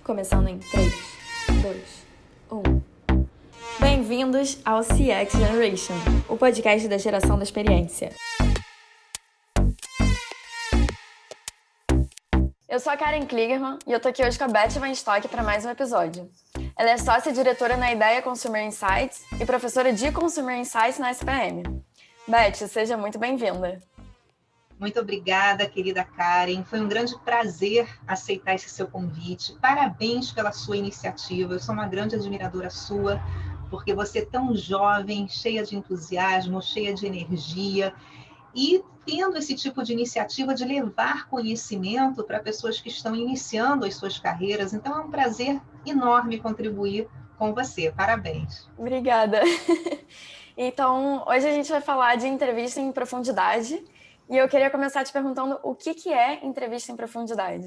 Começando em 3, 2, 1. Bem-vindos ao CX Generation, o podcast da geração da experiência. Eu sou a Karen Kligerman e eu tô aqui hoje com a Beth Van Stock para mais um episódio. Ela é sócia e diretora na Ideia Consumer Insights e professora de Consumer Insights na SPM. Beth, seja muito bem-vinda. Muito obrigada, querida Karen. Foi um grande prazer aceitar esse seu convite. Parabéns pela sua iniciativa. Eu sou uma grande admiradora sua, porque você é tão jovem, cheia de entusiasmo, cheia de energia, e tendo esse tipo de iniciativa de levar conhecimento para pessoas que estão iniciando as suas carreiras. Então, é um prazer enorme contribuir com você. Parabéns. Obrigada. Então, hoje a gente vai falar de entrevista em profundidade. E eu queria começar te perguntando o que é entrevista em profundidade.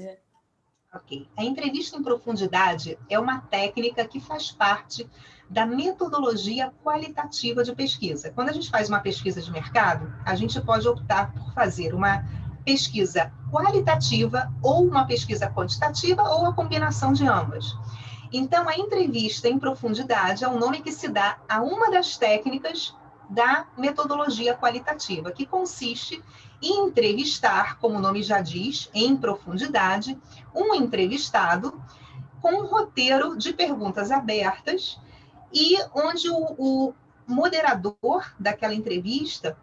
Ok. A entrevista em profundidade é uma técnica que faz parte da metodologia qualitativa de pesquisa. Quando a gente faz uma pesquisa de mercado, a gente pode optar por fazer uma pesquisa qualitativa ou uma pesquisa quantitativa ou a combinação de ambas. Então, a entrevista em profundidade é o nome que se dá a uma das técnicas da metodologia qualitativa, que consiste em entrevistar, como o nome já diz, em profundidade, um entrevistado com um roteiro de perguntas abertas e onde o moderador daquela entrevista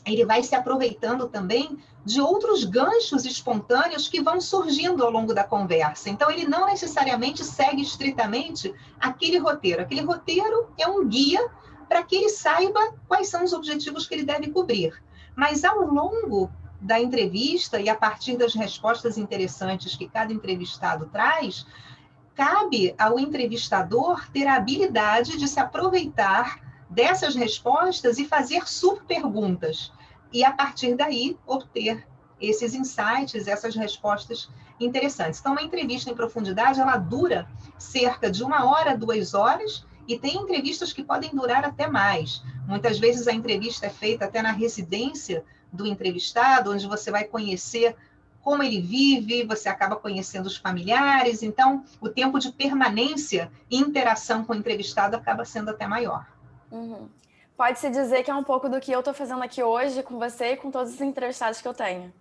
ele vai se aproveitando também de outros ganchos espontâneos que vão surgindo ao longo da conversa. Então, ele não necessariamente segue estritamente aquele roteiro. Aquele roteiro é um guia para que ele saiba quais são os objetivos que ele deve cobrir. Mas, ao longo da entrevista e a partir das respostas interessantes que cada entrevistado traz, cabe ao entrevistador ter a habilidade de se aproveitar dessas respostas e fazer subperguntas. E, a partir daí, obter esses insights, essas respostas interessantes. Então, uma entrevista em profundidade, ela dura cerca de 1 hora, 2 horas, e tem entrevistas que podem durar até mais. Muitas vezes a entrevista é feita até na residência do entrevistado, onde você vai conhecer como ele vive, você acaba conhecendo os familiares, então o tempo de permanência e interação com o entrevistado acaba sendo até maior. Uhum. Pode-se dizer que é um pouco do que eu estou fazendo aqui hoje com você e com todos os entrevistados que eu tenho.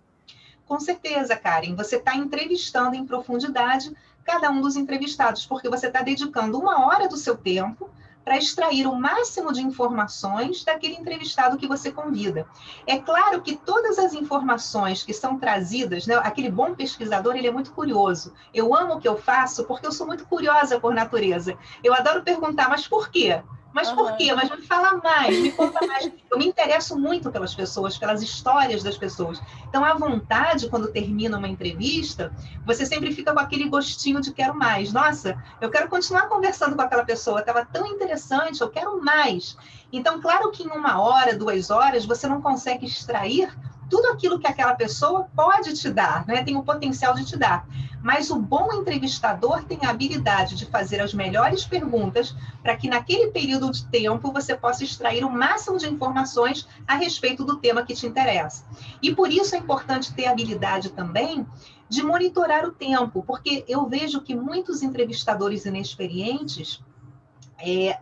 Com certeza, Karen, você está entrevistando em profundidade cada um dos entrevistados, porque você está dedicando 1 hora do seu tempo para extrair o máximo de informações daquele entrevistado que você convida. É claro que todas as informações que são trazidas, né, aquele bom pesquisador, ele é muito curioso. Eu amo o que eu faço porque eu sou muito curiosa por natureza. Eu adoro perguntar, mas por quê? Mas por quê? Mas me fala mais, me conta mais. Eu me interesso muito pelas pessoas, pelas histórias das pessoas. Então, à vontade, quando termina uma entrevista, você sempre fica com aquele gostinho de quero mais. Nossa, eu quero continuar conversando com aquela pessoa, estava tão interessante, eu quero mais. Então, claro que em 1 hora, 2 horas, você não consegue extrair tudo aquilo que aquela pessoa pode te dar, né? Tem o potencial de te dar. Mas o bom entrevistador tem a habilidade de fazer as melhores perguntas para que naquele período de tempo você possa extrair o máximo de informações a respeito do tema que te interessa. E por isso é importante ter a habilidade também de monitorar o tempo, porque eu vejo que muitos entrevistadores inexperientes,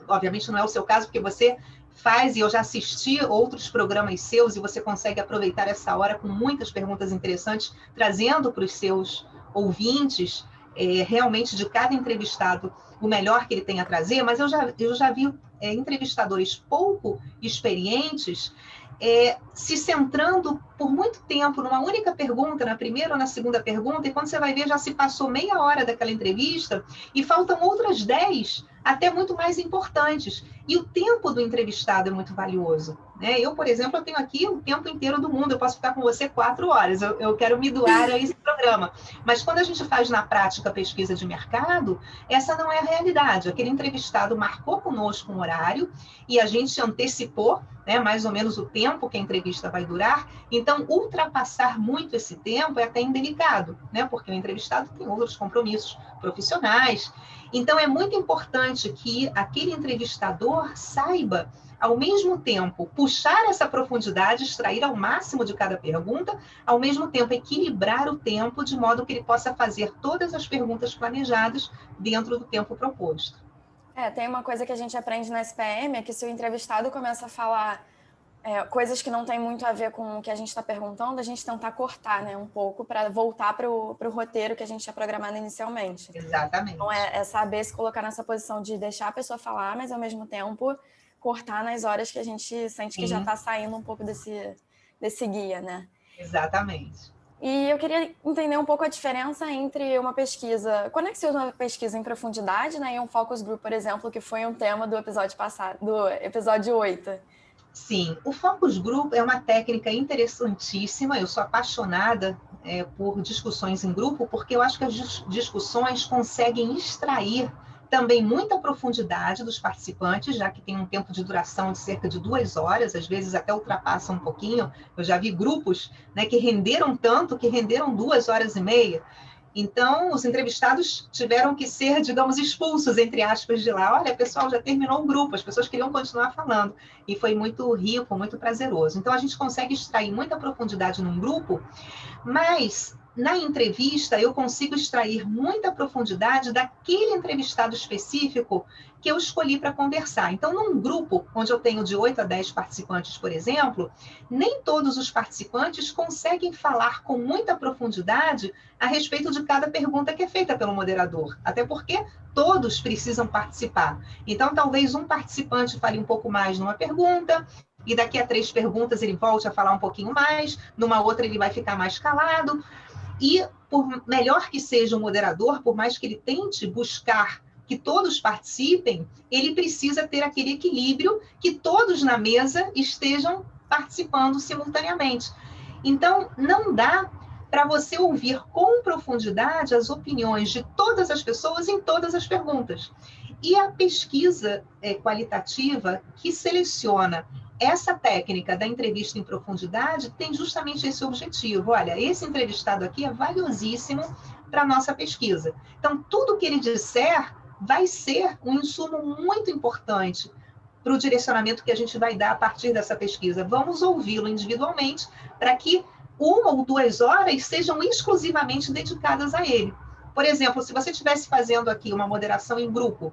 obviamente não é o seu caso, porque você faz, e eu já assisti outros programas seus, e você consegue aproveitar essa hora com muitas perguntas interessantes, trazendo para os seus ouvintes, realmente de cada entrevistado, o melhor que ele tem a trazer, mas eu já vi entrevistadores pouco experientes se centrando por muito tempo numa única pergunta, na primeira ou na segunda pergunta, e quando você vai ver, já se passou meia hora daquela entrevista, e faltam outras 10, até muito mais importantes. E o tempo do entrevistado é muito valioso, né? Eu, por exemplo, eu tenho aqui o tempo inteiro do mundo, eu posso ficar com você 4 horas, eu quero me doar a esse programa. Mas quando a gente faz na prática pesquisa de mercado, essa não é a realidade. Aquele entrevistado marcou conosco um horário e a gente antecipou, né, mais ou menos o tempo que a entrevista vai durar. Então, ultrapassar muito esse tempo é até indelicado, né, porque o entrevistado tem outros compromissos profissionais. Então, é muito importante que aquele entrevistador saiba, ao mesmo tempo, puxar essa profundidade, extrair ao máximo de cada pergunta, ao mesmo tempo equilibrar o tempo de modo que ele possa fazer todas as perguntas planejadas dentro do tempo proposto. Tem uma coisa que a gente aprende na SPM, é que se o entrevistado começa a falar coisas que não tem muito a ver com o que a gente está perguntando, a gente tentar cortar, né, um pouco para voltar para o roteiro que a gente tinha programado inicialmente. Exatamente. Então, é saber se colocar nessa posição de deixar a pessoa falar, mas ao mesmo tempo cortar nas horas que a gente sente que já está saindo um pouco desse guia, né? Exatamente. E eu queria entender um pouco a diferença entre uma pesquisa... Quando é que se usa uma pesquisa em profundidade, né, e um focus group, por exemplo, que foi um tema do episódio passado, do episódio 8? Sim, o focus group é uma técnica interessantíssima. Eu sou apaixonada por discussões em grupo, porque eu acho que as discussões conseguem extrair também muita profundidade dos participantes, já que tem um tempo de duração de cerca de 2 horas, às vezes até ultrapassa um pouquinho. Eu já vi grupos, né, que renderam tanto, que renderam 2 horas e meia. Então, os entrevistados tiveram que ser, digamos, expulsos, entre aspas, de lá. Olha, pessoal, já terminou o grupo, as pessoas queriam continuar falando. E foi muito rico, muito prazeroso. Então, a gente consegue extrair muita profundidade num grupo, mas na entrevista eu consigo extrair muita profundidade daquele entrevistado específico que eu escolhi para conversar. Então, num grupo onde eu tenho de 8 a 10 participantes, por exemplo, nem todos os participantes conseguem falar com muita profundidade a respeito de cada pergunta que é feita pelo moderador, até porque todos precisam participar. Então, talvez um participante fale um pouco mais numa pergunta, e daqui a 3 perguntas ele volte a falar um pouquinho mais, numa outra ele vai ficar mais calado. E, por melhor que seja o moderador, por mais que ele tente buscar que todos participem, ele precisa ter aquele equilíbrio que todos na mesa estejam participando simultaneamente. Então, não dá para você ouvir com profundidade as opiniões de todas as pessoas em todas as perguntas. E a pesquisa qualitativa que seleciona essa técnica da entrevista em profundidade tem justamente esse objetivo. Olha, esse entrevistado aqui é valiosíssimo para a nossa pesquisa. Então, tudo que ele disser vai ser um insumo muito importante para o direcionamento que a gente vai dar a partir dessa pesquisa. Vamos ouvi-lo individualmente para que 1 ou 2 horas sejam exclusivamente dedicadas a ele. Por exemplo, se você estivesse fazendo aqui uma moderação em grupo,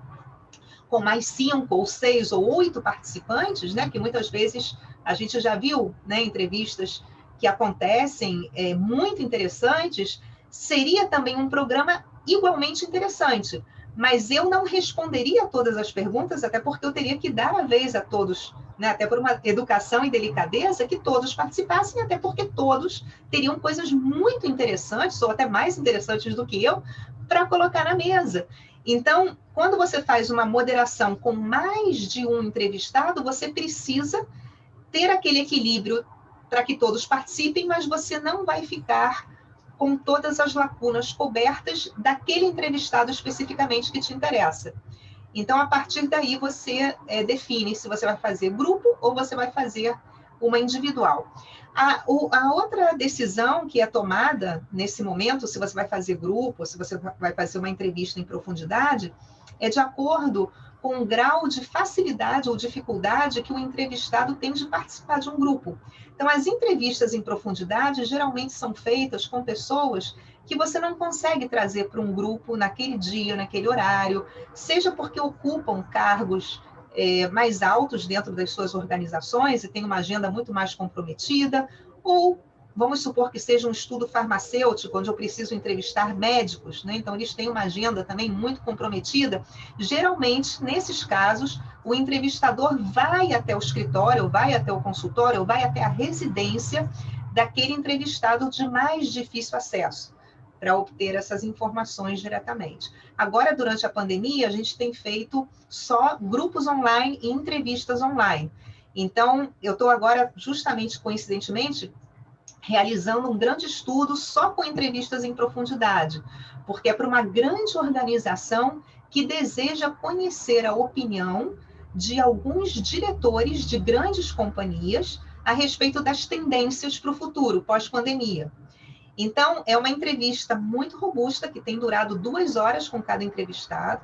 com mais 5 ou 6 ou 8 participantes, né, que muitas vezes a gente já viu, né, entrevistas que acontecem muito interessantes, seria também um programa igualmente interessante, mas eu não responderia a todas as perguntas, até porque eu teria que dar a vez a todos, né, até por uma educação e delicadeza, que todos participassem, até porque todos teriam coisas muito interessantes, ou até mais interessantes do que eu, para colocar na mesa. Então, quando você faz uma moderação com mais de um entrevistado, você precisa ter aquele equilíbrio para que todos participem, mas você não vai ficar com todas as lacunas cobertas daquele entrevistado especificamente que te interessa. Então, a partir daí, você define se você vai fazer grupo ou você vai fazer uma individual. A outra decisão que é tomada nesse momento, se você vai fazer grupo, se você vai fazer uma entrevista em profundidade, é de acordo com o grau de facilidade ou dificuldade que o entrevistado tem de participar de um grupo. Então, as entrevistas em profundidade geralmente são feitas com pessoas que você não consegue trazer para um grupo naquele dia, naquele horário, seja porque ocupam cargos mais altos dentro das suas organizações e tem uma agenda muito mais comprometida, ou vamos supor que seja um estudo farmacêutico, onde eu preciso entrevistar médicos, né? Então eles têm uma agenda também muito comprometida. Geralmente, nesses casos, o entrevistador vai até o escritório, vai até o consultório, vai até a residência daquele entrevistado de mais difícil acesso, para obter essas informações diretamente. Agora, durante a pandemia, a gente tem feito só grupos online e entrevistas online. Então, eu estou agora, justamente, coincidentemente, realizando um grande estudo só com entrevistas em profundidade, porque é para uma grande organização que deseja conhecer a opinião de alguns diretores de grandes companhias a respeito das tendências para o futuro, pós-pandemia. Então, é uma entrevista muito robusta, que tem durado 2 horas com cada entrevistado,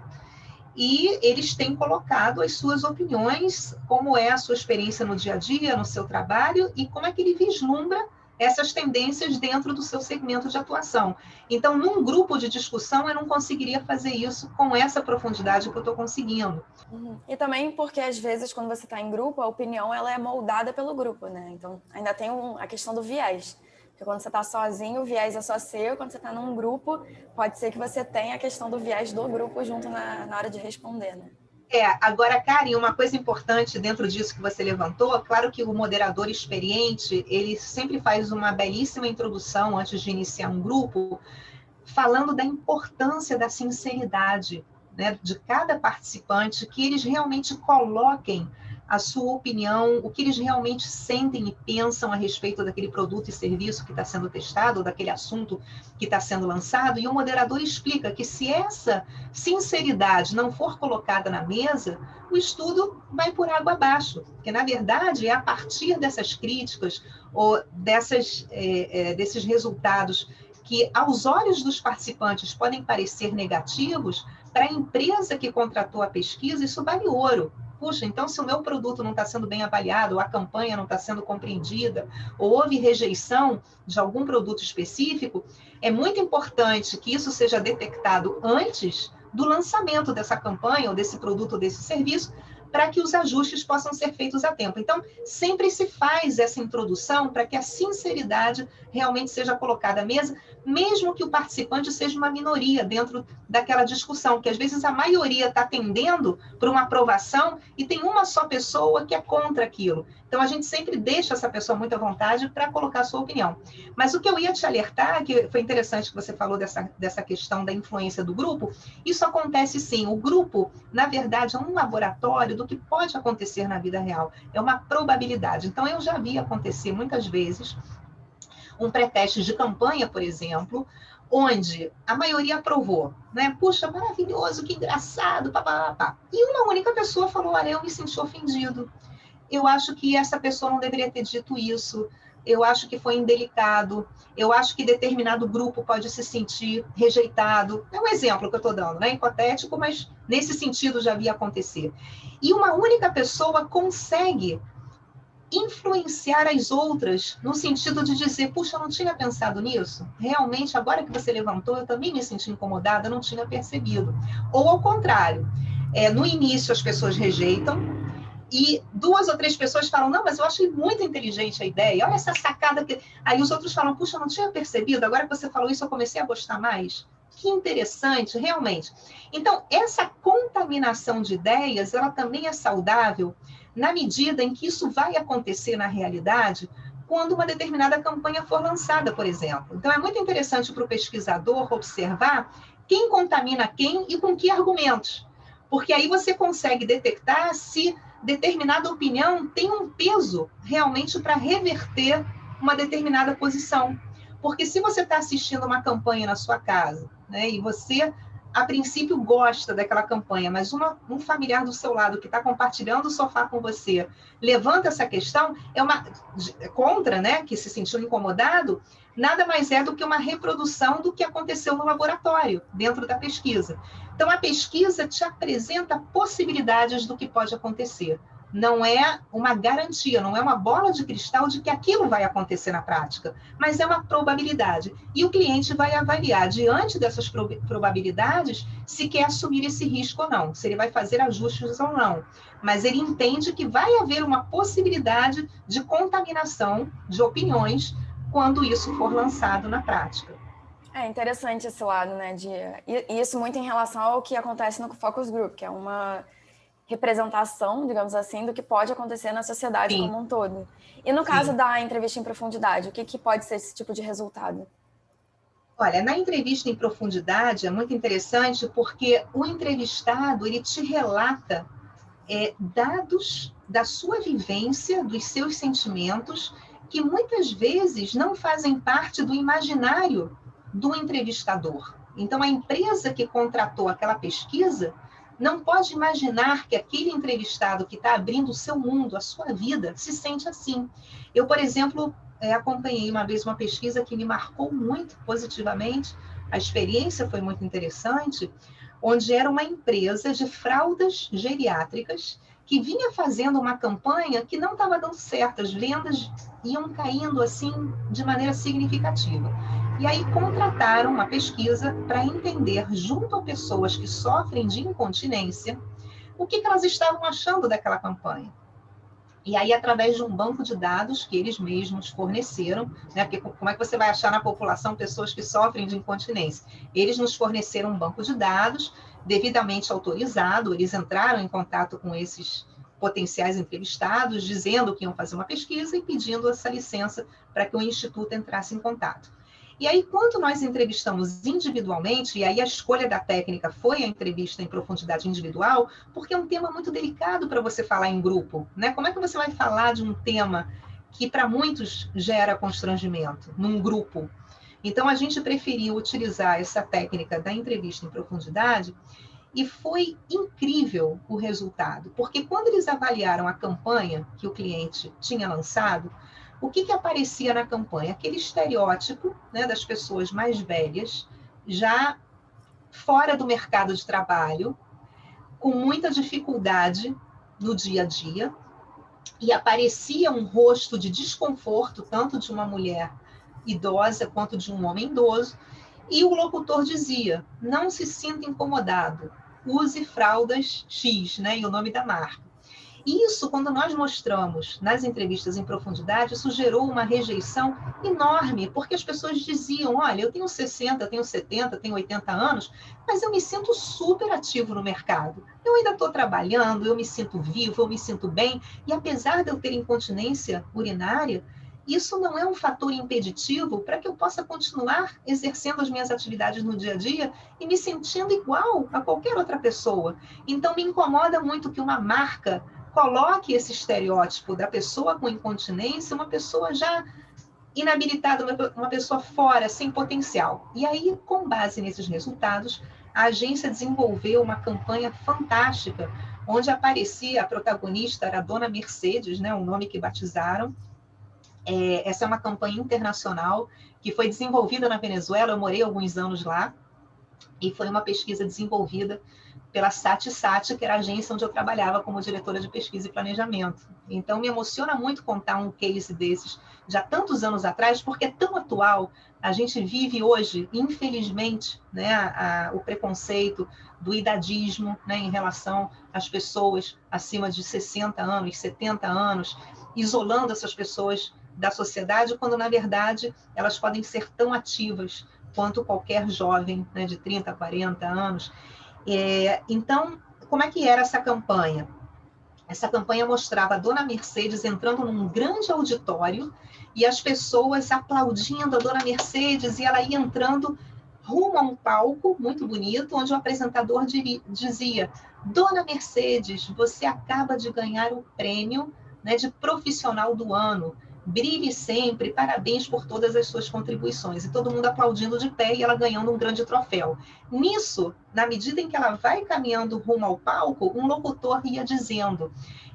e eles têm colocado as suas opiniões, como é a sua experiência no dia a dia, no seu trabalho, e como é que ele vislumbra essas tendências dentro do seu segmento de atuação. Então, num grupo de discussão, eu não conseguiria fazer isso com essa profundidade que eu estou conseguindo. E também porque, às vezes, quando você está em grupo, a opinião ela é moldada pelo grupo, né? Então, ainda tem a questão do viés. Porque quando você está sozinho, o viés é só seu. Quando você está num grupo, pode ser que você tenha a questão do viés do grupo junto na hora de responder, né? Agora, Karen, uma coisa importante dentro disso que você levantou, claro que o moderador experiente, ele sempre faz uma belíssima introdução antes de iniciar um grupo, falando da importância da sinceridade, né, de cada participante, que eles realmente coloquem a sua opinião, o que eles realmente sentem e pensam a respeito daquele produto e serviço que está sendo testado, ou daquele assunto que está sendo lançado, e o moderador explica que se essa sinceridade não for colocada na mesa, o estudo vai por água abaixo, porque, na verdade, é a partir dessas críticas ou desses resultados que, aos olhos dos participantes, podem parecer negativos, para a empresa que contratou a pesquisa, isso vale ouro. Puxa, então se o meu produto não está sendo bem avaliado, ou a campanha não está sendo compreendida, ou houve rejeição de algum produto específico, é muito importante que isso seja detectado antes do lançamento dessa campanha, ou desse produto, ou desse serviço, para que os ajustes possam ser feitos a tempo. Então, sempre se faz essa introdução para que a sinceridade realmente seja colocada à mesa, mesmo que o participante seja uma minoria dentro daquela discussão, que às vezes a maioria está tendendo para uma aprovação e tem uma só pessoa que é contra aquilo. Então, a gente sempre deixa essa pessoa muito à vontade para colocar a sua opinião. Mas o que eu ia te alertar, que foi interessante que você falou dessa questão da influência do grupo, isso acontece sim. O grupo, na verdade, é um laboratório do que pode acontecer na vida real. É uma probabilidade. Então, eu já vi acontecer muitas vezes um pré-teste de campanha, por exemplo, onde a maioria aprovou, né? Puxa, maravilhoso, que engraçado, papapá. E uma única pessoa falou, olha, eu me senti ofendido. Eu acho que essa pessoa não deveria ter dito isso. Eu acho que foi indelicado. Eu acho que determinado grupo pode se sentir rejeitado. É um exemplo que eu estou dando, né? Hipotético, mas nesse sentido já vi acontecer. E uma única pessoa consegue influenciar as outras no sentido de dizer, puxa, eu não tinha pensado nisso. Realmente, agora que você levantou, eu também me senti incomodada, não tinha percebido. Ou ao contrário, no início as pessoas rejeitam, e 2 ou 3 pessoas falam, não, mas eu achei muito inteligente a ideia, olha essa sacada que... Aí os outros falam, puxa, eu não tinha percebido, agora que você falou isso, eu comecei a gostar mais. Que interessante, realmente. Então, essa contaminação de ideias, ela também é saudável na medida em que isso vai acontecer na realidade quando uma determinada campanha for lançada, por exemplo. Então, é muito interessante para o pesquisador observar quem contamina quem e com que argumentos. Porque aí você consegue detectar se determinada opinião tem um peso realmente para reverter uma determinada posição. Porque se você está assistindo uma campanha na sua casa, né, e você, a princípio, gosta daquela campanha, mas um familiar do seu lado que está compartilhando o sofá com você levanta essa questão, contra, né, que se sentiu incomodado, nada mais é do que uma reprodução do que aconteceu no laboratório, dentro da pesquisa. Então, a pesquisa te apresenta possibilidades do que pode acontecer. Não é uma garantia, não é uma bola de cristal de que aquilo vai acontecer na prática, mas é uma probabilidade. E o cliente vai avaliar, diante dessas probabilidades, se quer assumir esse risco ou não, se ele vai fazer ajustes ou não. Mas ele entende que vai haver uma possibilidade de contaminação de opiniões quando isso for lançado na prática. É interessante esse lado, né? E isso muito em relação ao que acontece no Focus Group, que é uma representação, digamos assim, do que pode acontecer na sociedade Sim. como um todo. E no caso da entrevista em profundidade, o que pode ser esse tipo de resultado? Olha, na entrevista em profundidade é muito interessante porque o entrevistado, ele te relata dados da sua vivência, dos seus sentimentos, que muitas vezes não fazem parte do imaginário do entrevistador. Então, a empresa que contratou aquela pesquisa não pode imaginar que aquele entrevistado que está abrindo o seu mundo, a sua vida, se sente assim. Eu, por exemplo, acompanhei uma vez uma pesquisa que me marcou muito positivamente, a experiência foi muito interessante, onde era uma empresa de fraldas geriátricas que vinha fazendo uma campanha que não estava dando certo, as vendas iam caindo assim de maneira significativa. E aí contrataram uma pesquisa para entender, junto a pessoas que sofrem de incontinência, o que elas estavam achando daquela campanha. E aí, através de um banco de dados que eles mesmos forneceram, né? Porque como é que você vai achar na população pessoas que sofrem de incontinência? Eles nos forneceram um banco de dados devidamente autorizado, eles entraram em contato com esses potenciais entrevistados, dizendo que iam fazer uma pesquisa e pedindo essa licença para que o Instituto entrasse em contato. E aí, quando nós entrevistamos individualmente, e aí a escolha da técnica foi a entrevista em profundidade individual, porque é um tema muito delicado para você falar em grupo, né? Como é que você vai falar de um tema que para muitos gera constrangimento num grupo? Então, a gente preferiu utilizar essa técnica da entrevista em profundidade e foi incrível o resultado, porque quando eles avaliaram a campanha que o cliente tinha lançado, o que aparecia na campanha? Aquele estereótipo, né, das pessoas mais velhas, já fora do mercado de trabalho, com muita dificuldade no dia a dia, e aparecia um rosto de desconforto, tanto de uma mulher idosa quanto de um homem idoso, e o locutor dizia: não se sinta incomodado, use fraldas X, né, e o nome da marca. Isso, quando nós mostramos nas entrevistas em profundidade, isso gerou uma rejeição enorme, porque as pessoas diziam: olha, eu tenho 60, tenho 70, tenho 80 anos, mas eu me sinto super ativo no mercado. Eu ainda estou trabalhando, eu me sinto vivo, eu me sinto bem, e apesar de eu ter incontinência urinária, isso não é um fator impeditivo para que eu possa continuar exercendo as minhas atividades no dia a dia e me sentindo igual a qualquer outra pessoa. Então, me incomoda muito que uma marca coloque esse estereótipo da pessoa com incontinência, uma pessoa já inabilitada, uma pessoa fora, sem potencial. E aí, com base nesses resultados, a agência desenvolveu uma campanha fantástica, onde aparecia a protagonista, era a Dona Mercedes, né, o nome que batizaram. Essa é uma campanha internacional que foi desenvolvida na Venezuela, eu morei alguns anos lá, e foi uma pesquisa desenvolvida pela SatSat, que era a agência onde eu trabalhava como diretora de pesquisa e planejamento. Então, me emociona muito contar um case desses, já tantos anos atrás, porque é tão atual. A gente vive hoje, infelizmente, né, o preconceito do idadismo, né, em relação às pessoas acima de 60 anos, 70 anos, isolando essas pessoas da sociedade, quando, na verdade, elas podem ser tão ativas quanto qualquer jovem, né, de 30, 40 anos. Então, como é que era essa campanha? Essa campanha mostrava a Dona Mercedes entrando num grande auditório e as pessoas aplaudindo a Dona Mercedes, e ela ia entrando rumo a um palco muito bonito, onde o apresentador dizia: Dona Mercedes, você acaba de ganhar o prêmio, né, de profissional do ano. Brilhe sempre, parabéns por todas as suas contribuições. E todo mundo aplaudindo de pé e ela ganhando um grande troféu. Nisso, na medida em que ela vai caminhando rumo ao palco, um locutor ia dizendo: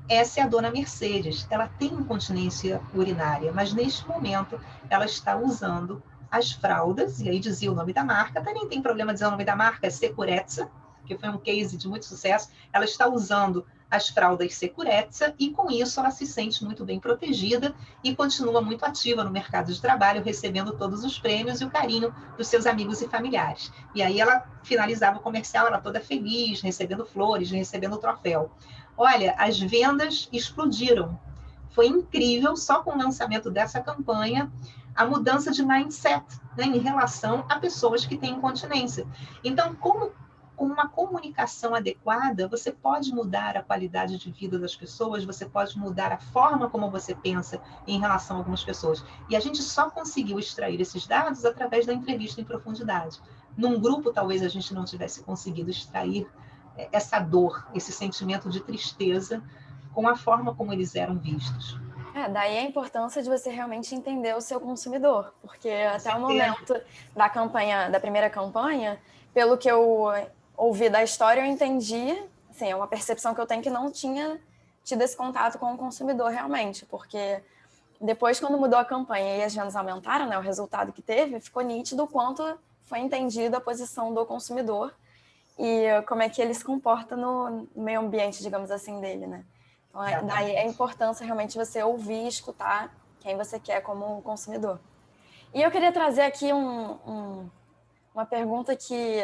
essa é a Dona Mercedes, ela tem incontinência urinária, mas neste momento ela está usando as fraldas, e aí dizia o nome da marca, até nem tem problema dizer o nome da marca, é Securezza, que foi um case de muito sucesso. Ela está usando as fraldas Securezza e com isso ela se sente muito bem protegida e continua muito ativa no mercado de trabalho, recebendo todos os prêmios e o carinho dos seus amigos e familiares. E aí ela finalizava o comercial, ela toda feliz, recebendo flores, recebendo o troféu. Olha, as vendas explodiram. Foi incrível, só com o lançamento dessa campanha, a mudança de mindset, né, em relação a pessoas que têm incontinência. Então, como com uma comunicação adequada, você pode mudar a qualidade de vida das pessoas, você pode mudar a forma como você pensa em relação a algumas pessoas. E a gente só conseguiu extrair esses dados através da entrevista em profundidade. Num grupo, talvez a gente não tivesse conseguido extrair essa dor, esse sentimento de tristeza com a forma como eles eram vistos. Daí a importância de você realmente entender o seu consumidor, porque até o momento da primeira campanha, pelo que eu ouvi da história, eu entendi Sim, é uma percepção que eu tenho que não tinha tido esse contato com o consumidor realmente, porque depois, quando mudou a campanha e as vendas aumentaram, né, o resultado que teve, ficou nítido o quanto foi entendida a posição do consumidor e como é que ele se comporta no meio ambiente, digamos assim, dele, né? Então, daí a importância realmente de você ouvir e escutar quem você quer como consumidor. E eu queria trazer aqui uma pergunta que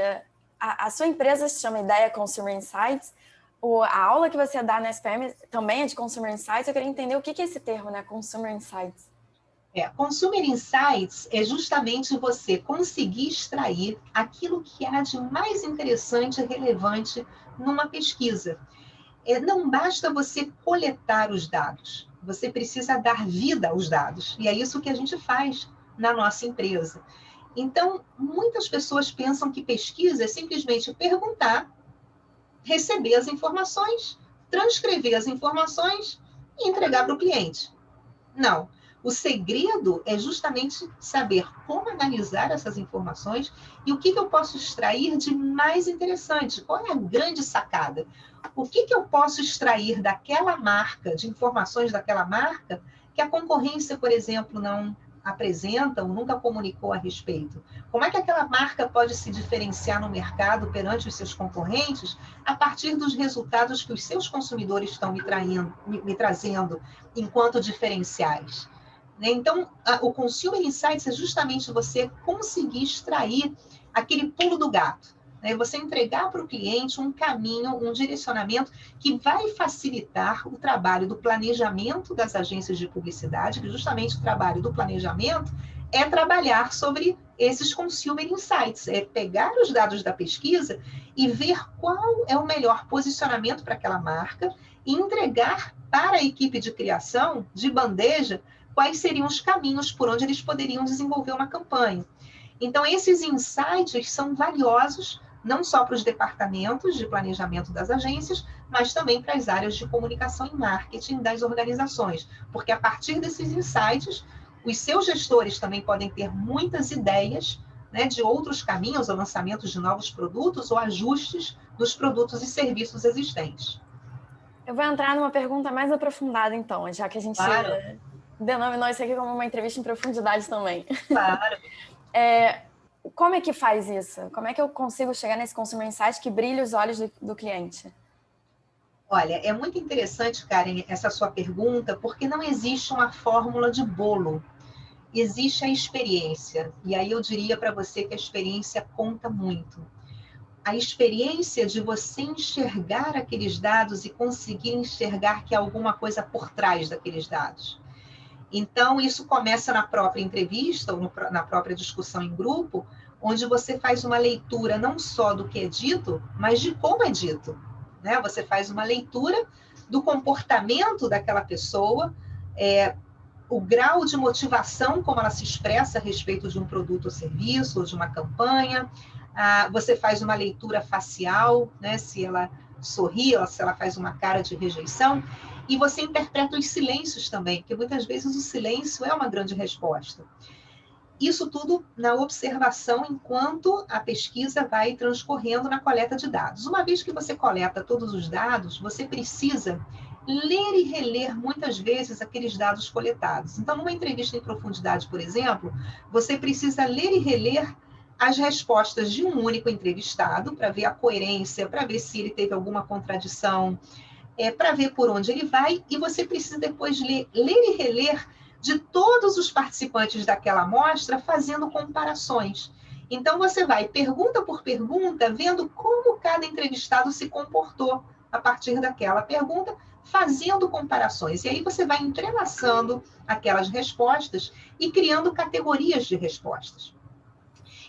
a sua empresa se chama Ideia Consumer Insights. A aula que você dá na SPM também é de Consumer Insights. Eu queria entender o que é esse termo, né? Consumer Insights. Consumer Insights é justamente você conseguir extrair aquilo que há de mais interessante e relevante numa pesquisa. Não basta você coletar os dados, você precisa dar vida aos dados. E é isso que a gente faz na nossa empresa. Então, muitas pessoas pensam que pesquisa é simplesmente perguntar, receber as informações, transcrever as informações e entregar para o cliente. Não. O segredo é justamente saber como analisar essas informações e o que eu posso extrair de mais interessante. Qual é a grande sacada? O que eu posso extrair daquela marca, de informações daquela marca, que a concorrência, por exemplo, não apresenta ou nunca comunicou a respeito? Como é que aquela marca pode se diferenciar no mercado perante os seus concorrentes a partir dos resultados que os seus consumidores estão me trazendo enquanto diferenciais? Então, o Consumer Insights é justamente você conseguir extrair aquele pulo do gato, né? Você entregar para o cliente um caminho, um direcionamento que vai facilitar o trabalho do planejamento das agências de publicidade, que justamente o trabalho do planejamento é trabalhar sobre esses Consumer Insights, é pegar os dados da pesquisa e ver qual é o melhor posicionamento para aquela marca e entregar para a equipe de criação, de bandeja, quais seriam os caminhos por onde eles poderiam desenvolver uma campanha. Então, esses insights são valiosos, não só para os departamentos de planejamento das agências, mas também para as áreas de comunicação e marketing das organizações, porque a partir desses insights, os seus gestores também podem ter muitas ideias, né, de outros caminhos, ou lançamentos de novos produtos, ou ajustes dos produtos e serviços existentes. Eu vou entrar numa pergunta mais aprofundada, então, já que a gente denominou isso aqui como uma entrevista em profundidade também. Claro. Como é que faz isso? Como é que eu consigo chegar nesse Consumer Insight que brilha os olhos do cliente? Olha, é muito interessante, Karen, essa sua pergunta, porque não existe uma fórmula de bolo. Existe a experiência. E aí eu diria para você que a experiência conta muito. A experiência de você enxergar aqueles dados e conseguir enxergar que há alguma coisa por trás daqueles dados. Então, isso começa na própria entrevista, ou na própria discussão em grupo, onde você faz uma leitura não só do que é dito, mas de como é dito, né? Você faz uma leitura do comportamento daquela pessoa, o grau de motivação, como ela se expressa a respeito de um produto ou serviço, ou de uma campanha. Você faz uma leitura facial, né? Se ela sorri, ou se ela faz uma cara de rejeição. E você interpreta os silêncios também, porque muitas vezes o silêncio é uma grande resposta. Isso tudo na observação enquanto a pesquisa vai transcorrendo na coleta de dados. Uma vez que você coleta todos os dados, você precisa ler e reler muitas vezes aqueles dados coletados. Então, numa entrevista em profundidade, por exemplo, você precisa ler e reler as respostas de um único entrevistado para ver a coerência, para ver se ele teve alguma contradição, para ver por onde ele vai, e você precisa depois ler e reler de todos os participantes daquela amostra, fazendo comparações. Então, você vai, pergunta por pergunta, vendo como cada entrevistado se comportou a partir daquela pergunta, fazendo comparações. E aí você vai entrelaçando aquelas respostas e criando categorias de respostas.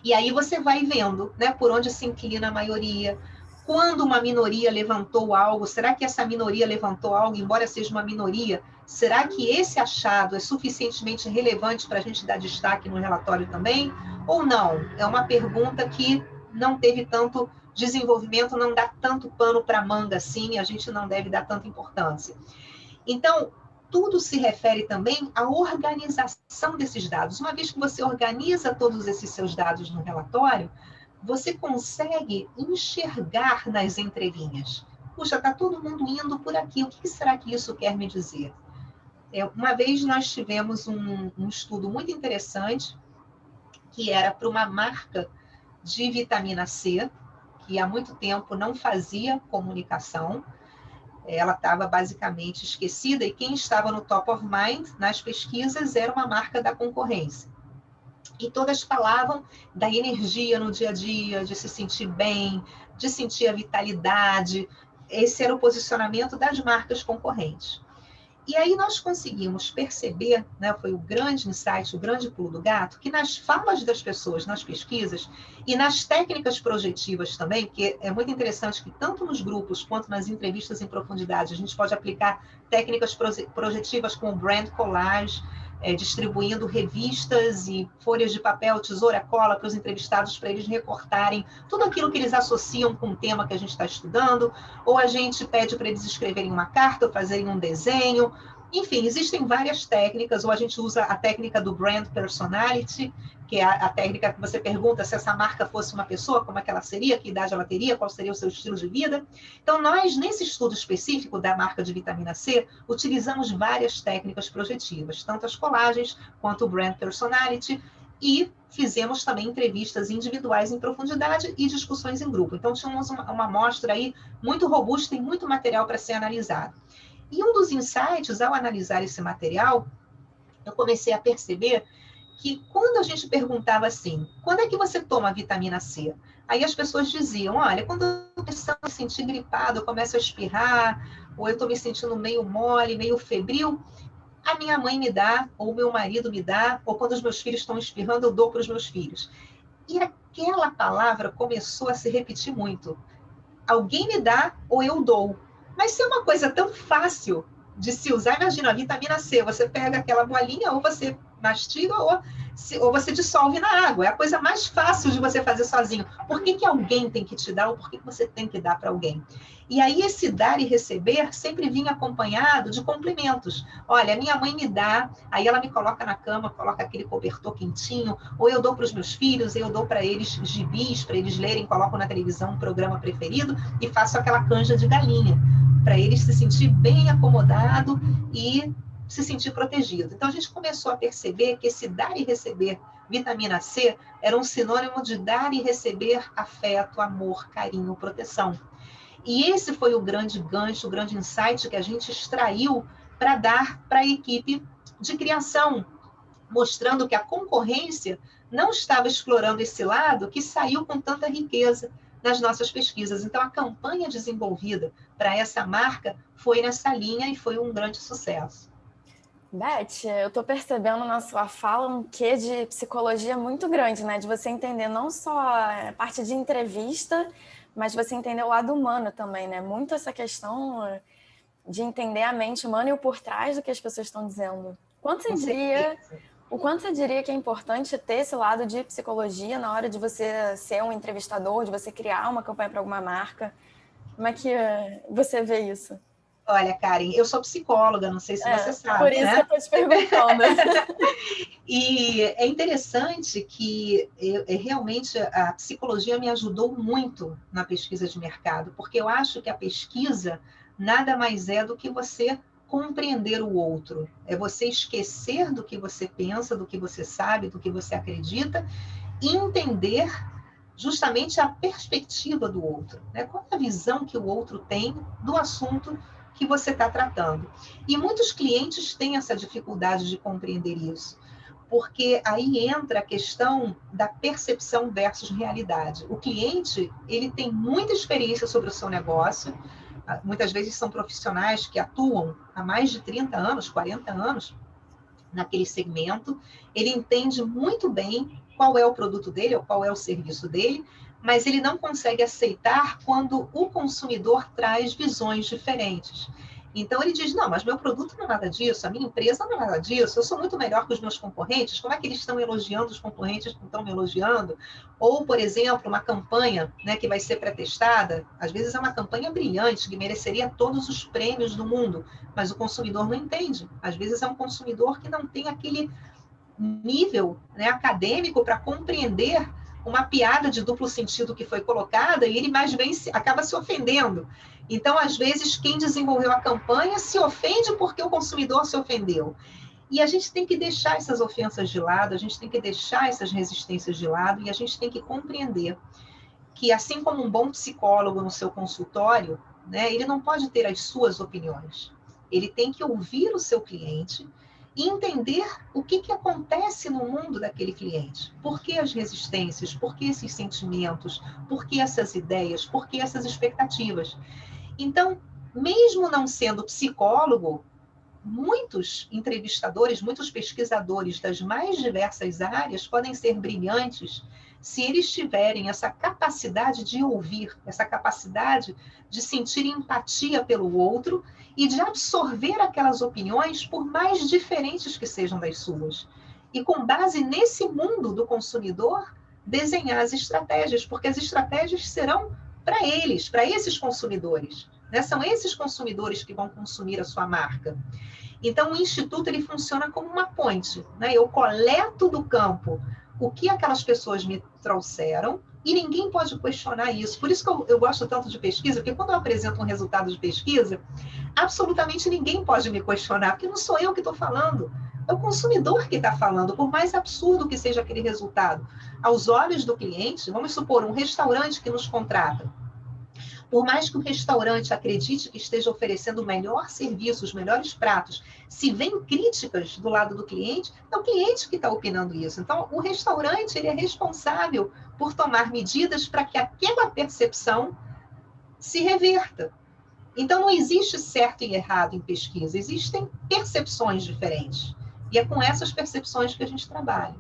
E aí você vai vendo, né, por onde se inclina a maioria. Quando uma minoria levantou algo, será que essa minoria levantou algo, embora seja uma minoria? Será que esse achado é suficientemente relevante para a gente dar destaque no relatório também? Ou não? É uma pergunta que não teve tanto desenvolvimento, não dá tanto pano para manga assim, a gente não deve dar tanta importância. Então, tudo se refere também à organização desses dados. Uma vez que você organiza todos esses seus dados no relatório, você consegue enxergar nas entrelinhas. puxa, está todo mundo indo por aqui, o que será que isso quer me dizer? Uma vez nós tivemos um estudo muito interessante, que era para uma marca de vitamina C, que há muito tempo não fazia comunicação, ela estava basicamente esquecida, e quem estava no top of mind nas pesquisas era uma marca da concorrência. E todas falavam da energia no dia a dia, de se sentir bem, de sentir a vitalidade. Esse era o posicionamento das marcas concorrentes. E aí nós conseguimos perceber, né, foi o grande insight, o grande pulo do gato, que nas falas das pessoas, nas pesquisas, e nas técnicas projetivas também, porque é muito interessante que tanto nos grupos quanto nas entrevistas em profundidade, a gente pode aplicar técnicas projetivas como brand collage, distribuindo revistas e folhas de papel, tesoura, cola para os entrevistados, para eles recortarem tudo aquilo que eles associam com o tema que a gente está estudando, ou a gente pede para eles escreverem uma carta ou fazerem um desenho. Enfim, existem várias técnicas, ou a gente usa a técnica do brand personality, que é a técnica que você pergunta se essa marca fosse uma pessoa, como é que ela seria, que idade ela teria, qual seria o seu estilo de vida. Então, nós, nesse estudo específico da marca de vitamina C, utilizamos várias técnicas projetivas, tanto as colagens quanto o brand personality, e fizemos também entrevistas individuais em profundidade e discussões em grupo. Então, tínhamos uma amostra aí muito robusta e muito material para ser analisado. E um dos insights, ao analisar esse material, eu comecei a perceber que quando a gente perguntava assim, quando é que você toma vitamina C? Aí as pessoas diziam, olha, quando eu começo a me sentir gripado, eu começo a espirrar, ou eu estou me sentindo meio mole, meio febril, a minha mãe me dá, ou o meu marido me dá, ou quando os meus filhos estão espirrando, eu dou para os meus filhos. E aquela palavra começou a se repetir muito. Alguém me dá ou eu dou. Mas se é uma coisa tão fácil de se usar, imagina, a vitamina C, você pega aquela bolinha, ou você mastiga, ou você dissolve na água. É a coisa mais fácil de você fazer sozinho. Por que alguém tem que te dar, ou por que você tem que dar para alguém? E aí esse dar e receber sempre vinha acompanhado de complementos. Olha, minha mãe me dá, aí ela me coloca na cama, coloca aquele cobertor quentinho, ou eu dou para os meus filhos, eu dou para eles gibis, para eles lerem, coloco na televisão um programa preferido e faço aquela canja de galinha, para eles se sentir bem acomodado e se sentir protegido. Então, a gente começou a perceber que esse dar e receber vitamina C era um sinônimo de dar e receber afeto, amor, carinho, proteção. E esse foi o grande gancho, o grande insight que a gente extraiu para dar para a equipe de criação, mostrando que a concorrência não estava explorando esse lado que saiu com tanta riqueza nas nossas pesquisas. Então, a campanha desenvolvida para essa marca foi nessa linha e foi um grande sucesso. Beth, eu estou percebendo na sua fala um quê de psicologia muito grande, né? De você entender não só a parte de entrevista, mas você entender o lado humano também, né? Muito essa questão de entender a mente humana e o por trás do que as pessoas estão dizendo. O quanto você diria que é importante ter esse lado de psicologia na hora de você ser um entrevistador, de você criar uma campanha para alguma marca? Como é que você vê isso? Olha, Karen, eu sou psicóloga, não sei se você sabe, por isso, né? Que eu estou te perguntando. E é interessante que realmente a psicologia me ajudou muito na pesquisa de mercado, porque eu acho que a pesquisa nada mais é do que você compreender o outro. É você esquecer do que você pensa, do que você sabe, do que você acredita, e entender justamente a perspectiva do outro, né? Qual é a visão que o outro tem do assunto que você está tratando. E muitos clientes têm essa dificuldade de compreender isso, porque aí entra a questão da percepção versus realidade. O cliente, ele tem muita experiência sobre o seu negócio, muitas vezes são profissionais que atuam há mais de 30 anos, 40 anos naquele segmento, ele entende muito bem qual é o produto dele ou qual é o serviço dele, mas ele não consegue aceitar quando o consumidor traz visões diferentes. Então ele diz, não, mas meu produto não é nada disso, a minha empresa não é nada disso, eu sou muito melhor que os meus concorrentes, como é que eles estão elogiando os concorrentes que não estão me elogiando? Ou, por exemplo, uma campanha, né, que vai ser pré-testada, às vezes é uma campanha brilhante, que mereceria todos os prêmios do mundo, mas o consumidor não entende. Às vezes é um consumidor que não tem aquele nível, né, acadêmico para compreender uma piada de duplo sentido que foi colocada e ele mais bem acaba se ofendendo. Então, às vezes, quem desenvolveu a campanha se ofende porque o consumidor se ofendeu. E a gente tem que deixar essas ofensas de lado, a gente tem que deixar essas resistências de lado e a gente tem que compreender que, assim como um bom psicólogo no seu consultório, né, ele não pode ter as suas opiniões. Ele tem que ouvir o seu cliente e entender o que acontece no mundo daquele cliente. Por que as resistências? Por que esses sentimentos? Por que essas ideias? Por que essas expectativas? Então, mesmo não sendo psicólogo, muitos entrevistadores, muitos pesquisadores das mais diversas áreas podem ser brilhantes se eles tiverem essa capacidade de ouvir, essa capacidade de sentir empatia pelo outro e de absorver aquelas opiniões, por mais diferentes que sejam das suas. E com base nesse mundo do consumidor, desenhar as estratégias, porque as estratégias serão para eles, para esses consumidores. Né? São esses consumidores que vão consumir a sua marca. Então, o Instituto ele funciona como uma ponte. Né? Eu coleto do campo o que aquelas pessoas me trouxeram e ninguém pode questionar isso. Por isso que eu gosto tanto de pesquisa, porque quando eu apresento um resultado de pesquisa, absolutamente ninguém pode me questionar, porque não sou eu que estou falando. É o consumidor que está falando, por mais absurdo que seja aquele resultado. Aos olhos do cliente, vamos supor, um restaurante que nos contrata. Por mais que o restaurante acredite que esteja oferecendo o melhor serviço, os melhores pratos, se vem críticas do lado do cliente, é o cliente que está opinando isso. Então, o restaurante ele é responsável por tomar medidas para que aquela percepção se reverta. Então, não existe certo e errado em pesquisa, existem percepções diferentes. E é com essas percepções que a gente trabalha.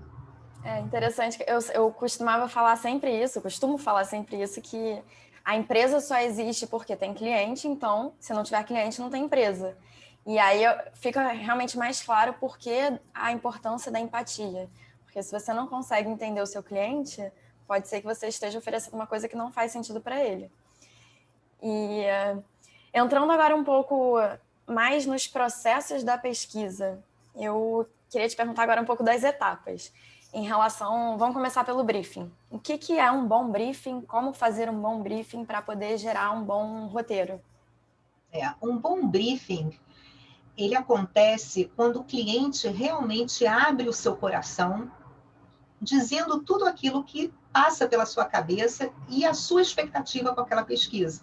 É interessante, eu costumava falar sempre isso, costumo falar sempre isso, que a empresa só existe porque tem cliente, então, se não tiver cliente, não tem empresa. E aí fica realmente mais claro porque a importância da empatia. Porque se você não consegue entender o seu cliente, pode ser que você esteja oferecendo uma coisa que não faz sentido para ele. E entrando agora um pouco mais nos processos da pesquisa, eu queria te perguntar agora um pouco das etapas. Em relação, vamos começar pelo briefing. O que é um bom briefing? Como fazer um bom briefing para poder gerar um bom roteiro? Um bom briefing, ele acontece quando o cliente realmente abre o seu coração, dizendo tudo aquilo que passa pela sua cabeça e a sua expectativa com aquela pesquisa.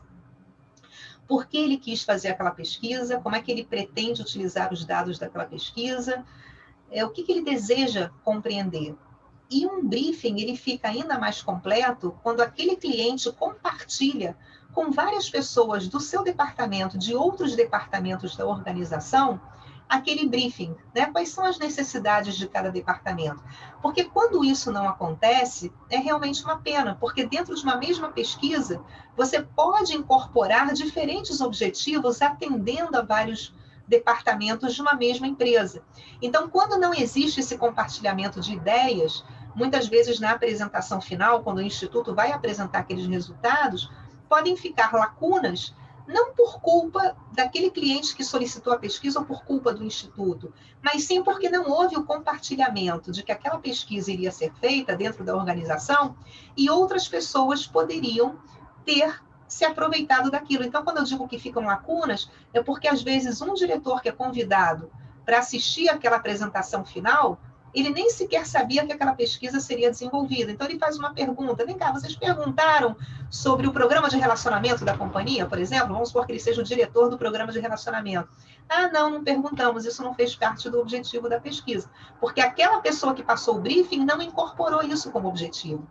Por que ele quis fazer aquela pesquisa? Como é que ele pretende utilizar os dados daquela pesquisa? O que ele deseja compreender? E um briefing ele fica ainda mais completo quando aquele cliente compartilha com várias pessoas do seu departamento, de outros departamentos da organização, aquele briefing, né? Quais são as necessidades de cada departamento? Porque quando isso não acontece, é realmente uma pena, porque dentro de uma mesma pesquisa, você pode incorporar diferentes objetivos atendendo a vários departamentos de uma mesma empresa. Então, quando não existe esse compartilhamento de ideias, muitas vezes na apresentação final, quando o Instituto vai apresentar aqueles resultados, podem ficar lacunas, não por culpa daquele cliente que solicitou a pesquisa ou por culpa do Instituto, mas sim porque não houve o compartilhamento de que aquela pesquisa iria ser feita dentro da organização e outras pessoas poderiam ter se aproveitado daquilo. Então, quando eu digo que ficam lacunas, é porque às vezes um diretor que é convidado para assistir aquela apresentação final, ele nem sequer sabia que aquela pesquisa seria desenvolvida. Então, ele faz uma pergunta. Vem cá, vocês perguntaram sobre o programa de relacionamento da companhia, por exemplo? Vamos supor que ele seja o diretor do programa de relacionamento. Ah, não perguntamos. Isso não fez parte do objetivo da pesquisa. Porque aquela pessoa que passou o briefing não incorporou isso como objetivo.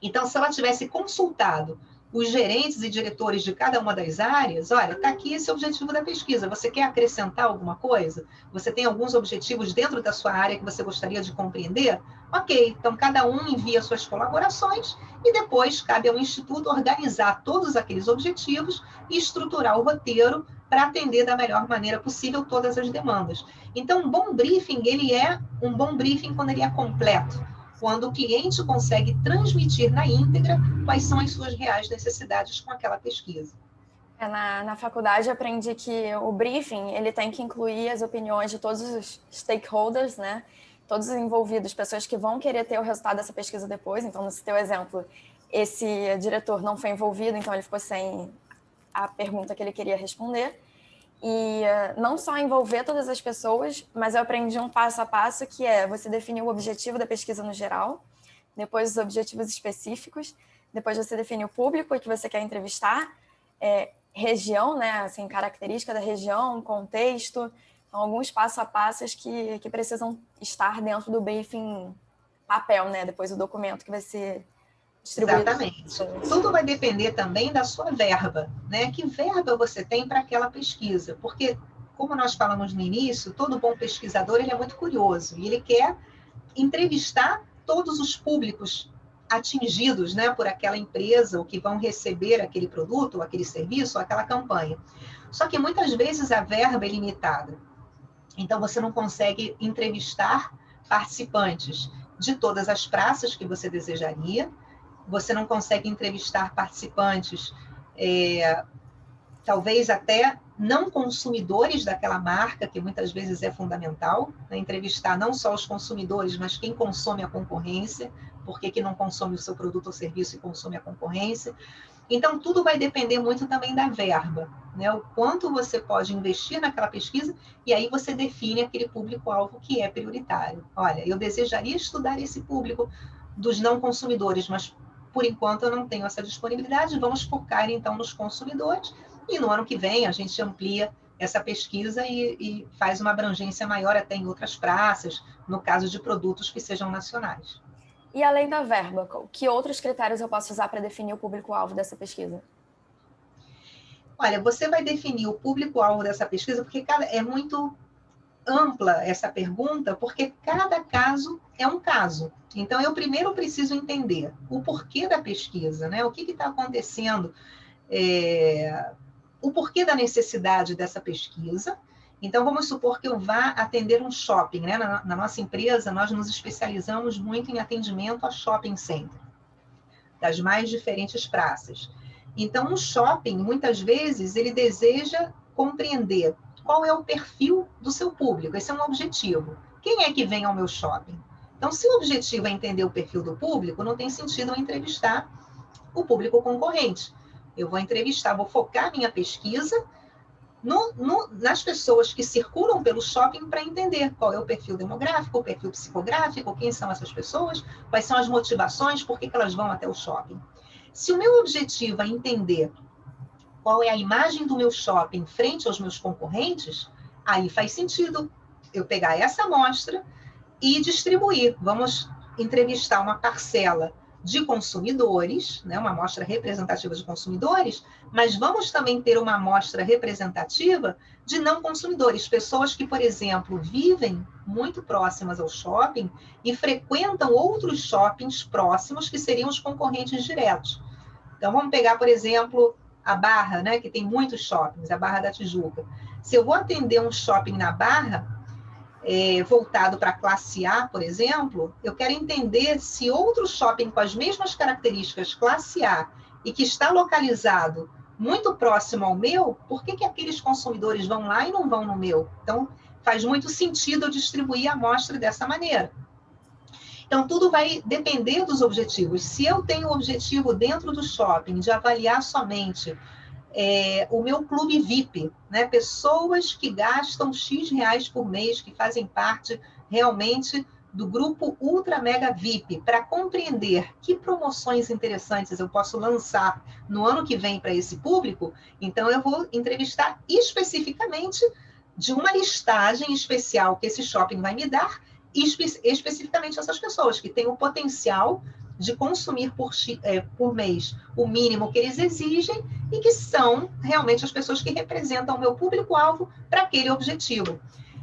Então, se ela tivesse consultado os gerentes e diretores de cada uma das áreas, olha, está aqui esse objetivo da pesquisa, você quer acrescentar alguma coisa? Você tem alguns objetivos dentro da sua área que você gostaria de compreender? Ok, então cada um envia suas colaborações e depois cabe ao Instituto organizar todos aqueles objetivos e estruturar o roteiro para atender da melhor maneira possível todas as demandas. Então, um bom briefing, ele é um bom briefing quando ele é completo, quando o cliente consegue transmitir na íntegra quais são as suas reais necessidades com aquela pesquisa. Na faculdade eu aprendi que o briefing ele tem que incluir as opiniões de todos os stakeholders, né? todos os envolvidos, pessoas que vão querer ter o resultado dessa pesquisa depois. Então, nesse teu exemplo, esse diretor não foi envolvido, então ele ficou sem a pergunta que ele queria responder. E não só envolver todas as pessoas, mas eu aprendi um passo a passo, que é você definir o objetivo da pesquisa no geral, depois os objetivos específicos, depois você define o público que você quer entrevistar, região, né, assim, característica da região, contexto, então, alguns passo a passos que precisam estar dentro do briefing papel, né, depois o documento que vai ser distribuído. Exatamente. Tudo vai depender também da sua verba, né? Que verba você tem para aquela pesquisa? Porque, como nós falamos no início, todo bom pesquisador ele é muito curioso e ele quer entrevistar todos os públicos atingidos, né, por aquela empresa ou que vão receber aquele produto, ou aquele serviço, ou aquela campanha. Só que muitas vezes a verba é limitada. Então você não consegue entrevistar participantes de todas as praças que você desejaria. Você não consegue entrevistar participantes, talvez até não consumidores daquela marca, que muitas vezes é fundamental, né? Entrevistar não só os consumidores, mas quem consome a concorrência, porque que não consome o seu produto ou serviço e consome a concorrência. Então, tudo vai depender muito também da verba, né? O quanto você pode investir naquela pesquisa, e aí você define aquele público-alvo que é prioritário. Olha, eu desejaria estudar esse público dos não consumidores, mas por enquanto eu não tenho essa disponibilidade, vamos focar então nos consumidores, e no ano que vem a gente amplia essa pesquisa e faz uma abrangência maior até em outras praças, no caso de produtos que sejam nacionais. E além da verba, que outros critérios eu posso usar para definir o público-alvo dessa pesquisa? Olha, você vai definir o público-alvo dessa pesquisa, porque é muito ampla essa pergunta, porque cada caso é um caso. Então, eu primeiro preciso entender o porquê da pesquisa, né? O que está acontecendo, o porquê da necessidade dessa pesquisa. Então, vamos supor que eu vá atender um shopping, né? Na nossa empresa, nós nos especializamos muito em atendimento a shopping center, das mais diferentes praças. Então, um shopping, muitas vezes, ele deseja compreender qual é o perfil do seu público. Esse é um objetivo. Quem é que vem ao meu shopping? Então, se o objetivo é entender o perfil do público, não tem sentido eu entrevistar o público concorrente. Eu vou entrevistar, vou focar minha pesquisa nas pessoas que circulam pelo shopping para entender qual é o perfil demográfico, o perfil psicográfico, quem são essas pessoas, quais são as motivações, por que elas vão até o shopping. Se o meu objetivo é entender qual é a imagem do meu shopping frente aos meus concorrentes, aí faz sentido eu pegar essa amostra e distribuir. Vamos entrevistar uma parcela de consumidores, né, uma amostra representativa de consumidores, mas vamos também ter uma amostra representativa de não consumidores, pessoas que, por exemplo, vivem muito próximas ao shopping e frequentam outros shoppings próximos que seriam os concorrentes diretos. Então, vamos pegar, por exemplo, a Barra, né, que tem muitos shoppings, a Barra da Tijuca. Se eu vou atender um shopping na Barra, voltado para a classe A, por exemplo, eu quero entender se outro shopping com as mesmas características classe A e que está localizado muito próximo ao meu, por que aqueles consumidores vão lá e não vão no meu? Então, faz muito sentido eu distribuir a amostra dessa maneira. Então, tudo vai depender dos objetivos. Se eu tenho o objetivo dentro do shopping de avaliar somente o meu clube VIP, né? Pessoas que gastam X reais por mês, que fazem parte realmente do grupo Ultra Mega VIP, para compreender que promoções interessantes eu posso lançar no ano que vem para esse público, então eu vou entrevistar especificamente de uma listagem especial que esse shopping vai me dar, especificamente essas pessoas que têm o potencial de consumir por mês o mínimo que eles exigem e que são realmente as pessoas que representam o meu público-alvo para aquele objetivo.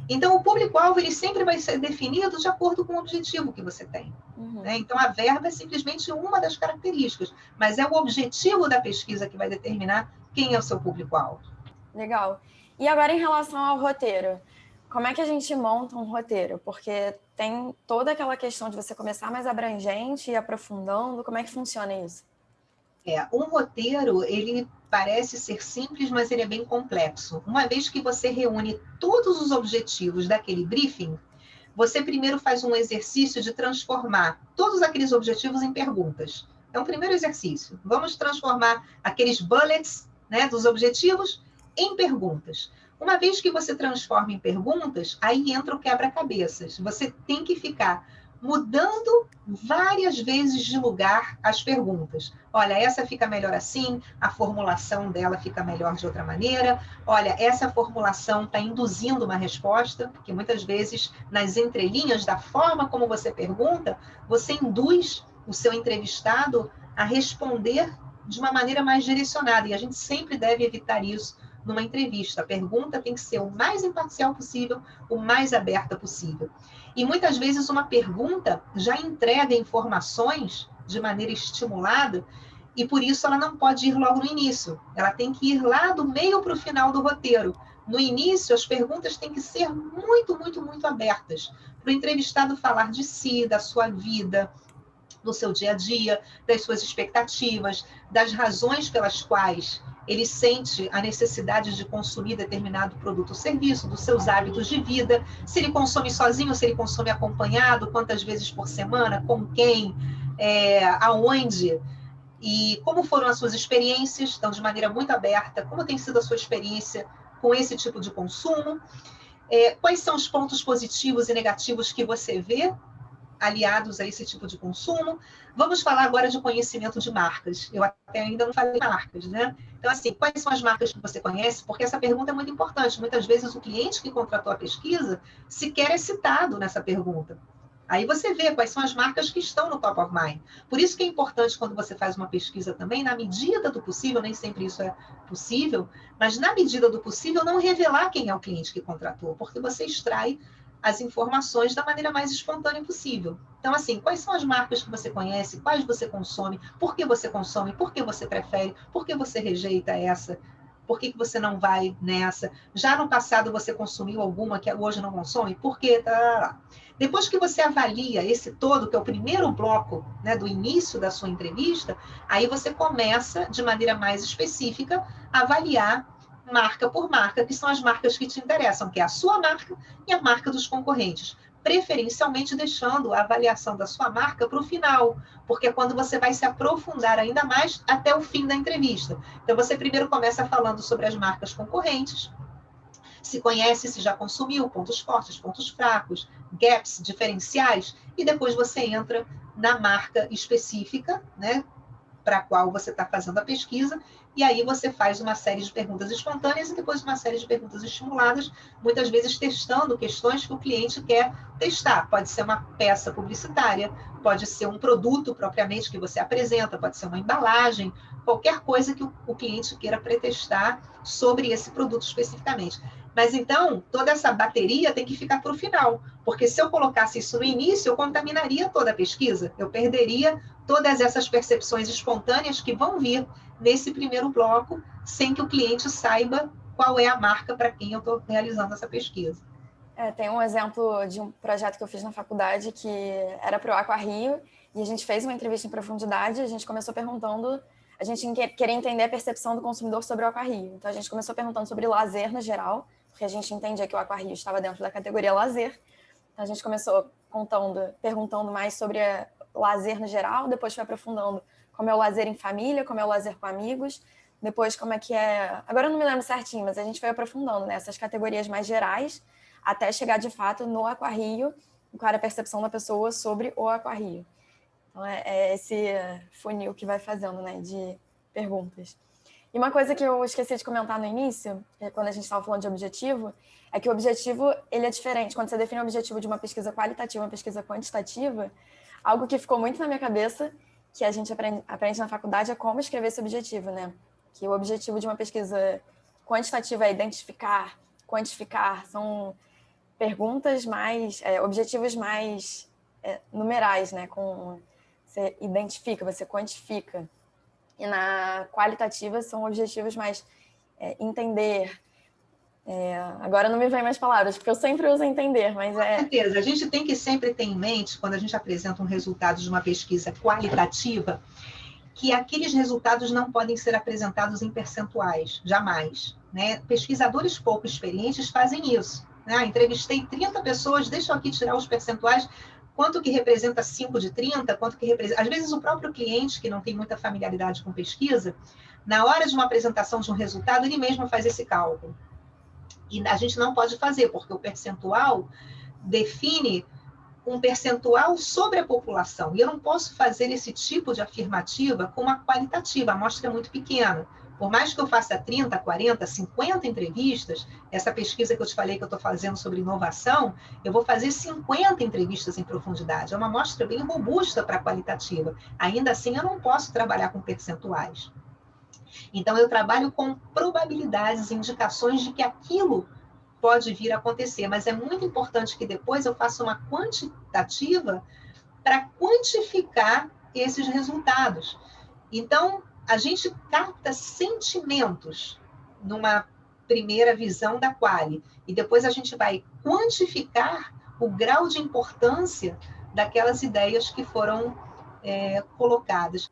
Então, o público-alvo ele sempre vai ser definido de acordo com o objetivo que você tem. Uhum. Né? Então, a verba é simplesmente uma das características, mas é o objetivo da pesquisa que vai determinar quem é o seu público-alvo. Legal. E agora, em relação ao roteiro, como é que a gente monta um roteiro? Porque tem toda aquela questão de você começar mais abrangente e aprofundando. Como é que funciona isso? Um roteiro, ele parece ser simples, mas ele é bem complexo. Uma vez que você reúne todos os objetivos daquele briefing, você primeiro faz um exercício de transformar todos aqueles objetivos em perguntas. É um primeiro exercício. Vamos transformar aqueles bullets, né, dos objetivos em perguntas. Uma vez que você transforma em perguntas, aí entra o quebra-cabeças. Você tem que ficar mudando várias vezes de lugar as perguntas. Olha, essa fica melhor assim, a formulação dela fica melhor de outra maneira. Olha, essa formulação está induzindo uma resposta, porque muitas vezes, nas entrelinhas da forma como você pergunta, você induz o seu entrevistado a responder de uma maneira mais direcionada, e a gente sempre deve evitar isso numa entrevista. A pergunta tem que ser o mais imparcial possível, o mais aberta possível. E muitas vezes uma pergunta já entrega informações de maneira estimulada, e por isso ela não pode ir logo no início. Ela tem que ir lá do meio para o final do roteiro. No início, as perguntas têm que ser muito, muito, muito abertas, para o entrevistado falar de si, da sua vida, do seu dia a dia, das suas expectativas, das razões pelas quais ele sente a necessidade de consumir determinado produto ou serviço, dos seus hábitos de vida, se ele consome sozinho, se ele consome acompanhado, quantas vezes por semana, com quem, aonde, e como foram as suas experiências, então de maneira muito aberta, como tem sido a sua experiência com esse tipo de consumo, quais são os pontos positivos e negativos que você vê aliados a esse tipo de consumo. Vamos falar agora de conhecimento de marcas. Eu até ainda não falei de marcas, né? Então, assim, quais são as marcas que você conhece? Porque essa pergunta é muito importante. Muitas vezes o cliente que contratou a pesquisa sequer é citado nessa pergunta. Aí você vê quais são as marcas que estão no top of mind. Por isso que é importante quando você faz uma pesquisa também, na medida do possível, nem sempre isso é possível, mas na medida do possível não revelar quem é o cliente que contratou, porque você extrai as informações da maneira mais espontânea possível. Então, assim, quais são as marcas que você conhece, quais você consome, por que você prefere, por que você rejeita essa, por que você não vai nessa? Já no passado você consumiu alguma que hoje não consome? Por quê? Depois que você avalia esse todo, que é o primeiro bloco, né, do início da sua entrevista, aí você começa, de maneira mais específica, a avaliar marca por marca, que são as marcas que te interessam, que é a sua marca e a marca dos concorrentes, preferencialmente deixando a avaliação da sua marca para o final, porque é quando você vai se aprofundar ainda mais até o fim da entrevista. Então, você primeiro começa falando sobre as marcas concorrentes, se conhece, se já consumiu, pontos fortes, pontos fracos, gaps, diferenciais, e depois você entra na marca específica, né, para a qual você está fazendo a pesquisa, e aí você faz uma série de perguntas espontâneas e depois uma série de perguntas estimuladas, muitas vezes testando questões que o cliente quer testar. Pode ser uma peça publicitária, pode ser um produto propriamente que você apresenta, pode ser uma embalagem, qualquer coisa que o cliente queira pretestar sobre esse produto especificamente. Mas então, toda essa bateria tem que ficar para o final, porque se eu colocasse isso no início, eu contaminaria toda a pesquisa, eu perderia todas essas percepções espontâneas que vão vir nesse primeiro bloco, sem que o cliente saiba qual é a marca para quem eu estou realizando essa pesquisa. Tem um exemplo de um projeto que eu fiz na faculdade que era para o AquaRio, e a gente fez uma entrevista em profundidade, a gente começou perguntando, a gente queria entender a percepção do consumidor sobre o AquaRio. Então, a gente começou perguntando sobre lazer no geral, porque a gente entendia que o AquaRio estava dentro da categoria lazer. Então, a gente começou perguntando mais sobre lazer no geral, depois foi aprofundando como é o lazer em família, como é o lazer com amigos, depois como é que é... Agora eu não me lembro certinho, mas a gente foi aprofundando nessas categorias mais gerais, até chegar de fato no AquaRio, qual era a percepção da pessoa sobre o AquaRio. Então, é esse funil que vai fazendo, né, de perguntas. E uma coisa que eu esqueci de comentar no início, quando a gente estava falando de objetivo, é que o objetivo ele é diferente. Quando você define o objetivo de uma pesquisa qualitativa e uma pesquisa quantitativa, algo que ficou muito na minha cabeça, que a gente aprende na faculdade, é como escrever esse objetivo, né? Que o objetivo de uma pesquisa quantitativa é identificar, quantificar, são perguntas mais, objetivos mais numerais, né? Você identifica, você quantifica. E na qualitativa são objetivos mais entender. Agora não me vem mais palavras, porque eu sempre uso entender, mas Com certeza, a gente tem que sempre ter em mente, quando a gente apresenta um resultado de uma pesquisa qualitativa, que aqueles resultados não podem ser apresentados em percentuais, jamais. Né? Pesquisadores pouco experientes fazem isso. Entrevistei 30 pessoas, deixa eu aqui tirar os percentuais, quanto que representa 5 de 30, quanto que representa... Às vezes o próprio cliente, que não tem muita familiaridade com pesquisa, na hora de uma apresentação de um resultado, ele mesmo faz esse cálculo. E a gente não pode fazer, porque o percentual define um percentual sobre a população. E eu não posso fazer esse tipo de afirmativa com uma qualitativa, a amostra é muito pequena. Por mais que eu faça 30, 40, 50 entrevistas, essa pesquisa que eu te falei que eu estou fazendo sobre inovação, eu vou fazer 50 entrevistas em profundidade. É uma amostra bem robusta para a qualitativa. Ainda assim, eu não posso trabalhar com percentuais. Então, eu trabalho com probabilidades, indicações de que aquilo pode vir a acontecer, mas é muito importante que depois eu faça uma quantitativa para quantificar esses resultados. Então, a gente capta sentimentos numa primeira visão da quali, e depois a gente vai quantificar o grau de importância daquelas ideias que foram colocadas.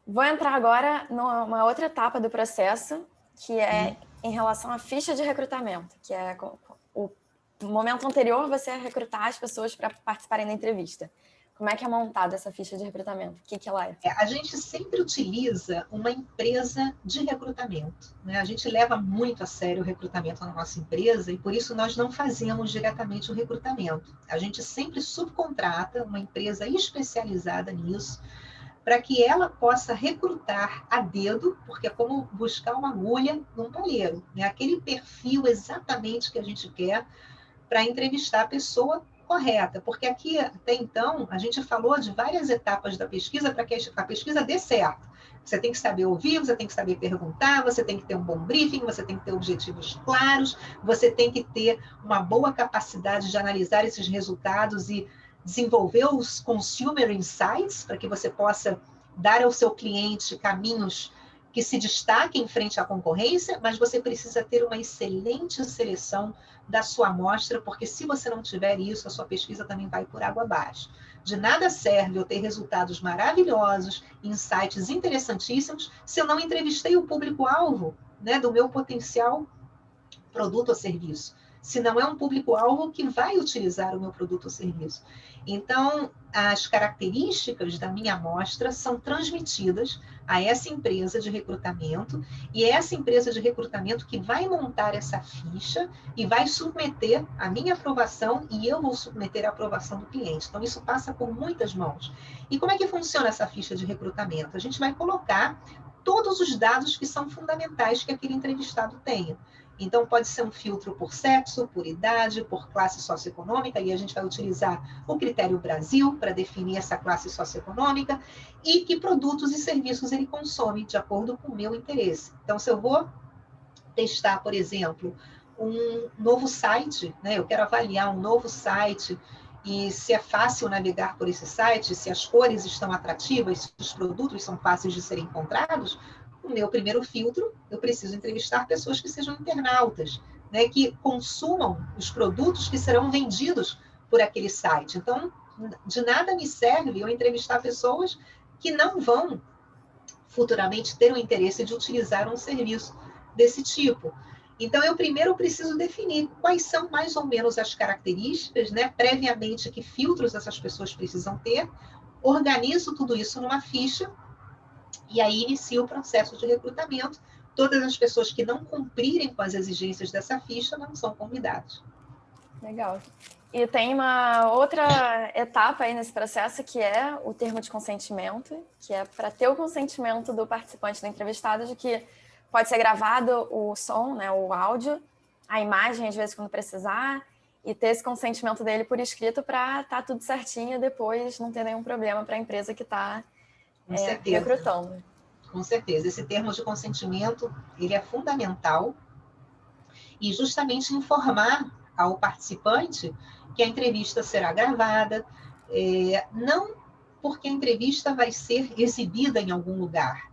Vou entrar agora numa outra etapa do processo, que é em relação à ficha de recrutamento, que é o momento anterior você recrutar as pessoas para participarem da entrevista. Como é que é montada essa ficha de recrutamento? O que ela é? A gente sempre utiliza uma empresa de recrutamento, né? A gente leva muito a sério o recrutamento na nossa empresa e por isso nós não fazemos diretamente o recrutamento. A gente sempre subcontrata uma empresa especializada nisso, para que ela possa recrutar a dedo, porque é como buscar uma agulha num palheiro, né? Aquele perfil exatamente que a gente quer para entrevistar a pessoa correta, porque aqui, até então, a gente falou de várias etapas da pesquisa para que a pesquisa dê certo. Você tem que saber ouvir, você tem que saber perguntar, você tem que ter um bom briefing, você tem que ter objetivos claros, você tem que ter uma boa capacidade de analisar esses resultados e desenvolver os consumer insights para que você possa dar ao seu cliente caminhos que se destaquem frente à concorrência, mas você precisa ter uma excelente seleção da sua amostra, porque se você não tiver isso, a sua pesquisa também vai por água abaixo. De nada serve eu ter resultados maravilhosos, insights interessantíssimos, se eu não entrevistei o público-alvo, né, do meu potencial produto ou serviço. Se não é um público-alvo que vai utilizar o meu produto ou serviço. Então, as características da minha amostra são transmitidas a essa empresa de recrutamento, e é essa empresa de recrutamento que vai montar essa ficha e vai submeter a minha aprovação e eu vou submeter a aprovação do cliente. Então, isso passa por muitas mãos. E como é que funciona essa ficha de recrutamento? A gente vai colocar todos os dados que são fundamentais que aquele entrevistado tenha. Então, pode ser um filtro por sexo, por idade, por classe socioeconômica, e a gente vai utilizar o critério Brasil para definir essa classe socioeconômica e que produtos e serviços ele consome de acordo com o meu interesse. Então, se eu vou testar, por exemplo, um novo site, né? Eu quero avaliar um novo site e se é fácil navegar por esse site, se as cores estão atrativas, se os produtos são fáceis de serem encontrados, o meu primeiro filtro, eu preciso entrevistar pessoas que sejam internautas, né, que consumam os produtos que serão vendidos por aquele site. Então, de nada me serve eu entrevistar pessoas que não vão futuramente ter o interesse de utilizar um serviço desse tipo. Então, eu primeiro preciso definir quais são mais ou menos as características, né, previamente, que filtros essas pessoas precisam ter, organizo tudo isso numa ficha, e aí inicia o processo de recrutamento. Todas as pessoas que não cumprirem com as exigências dessa ficha não são convidadas. Legal. E tem uma outra etapa aí nesse processo, que é o termo de consentimento, que é para ter o consentimento do participante, do entrevistado, de que pode ser gravado o som, né, o áudio, a imagem, às vezes, quando precisar, e ter esse consentimento dele por escrito para estar tudo certinho e depois não ter nenhum problema para a empresa que está recrutando. Com certeza. Esse termo de consentimento, ele é fundamental e justamente informar ao participante que a entrevista será gravada, não porque a entrevista vai ser exibida em algum lugar,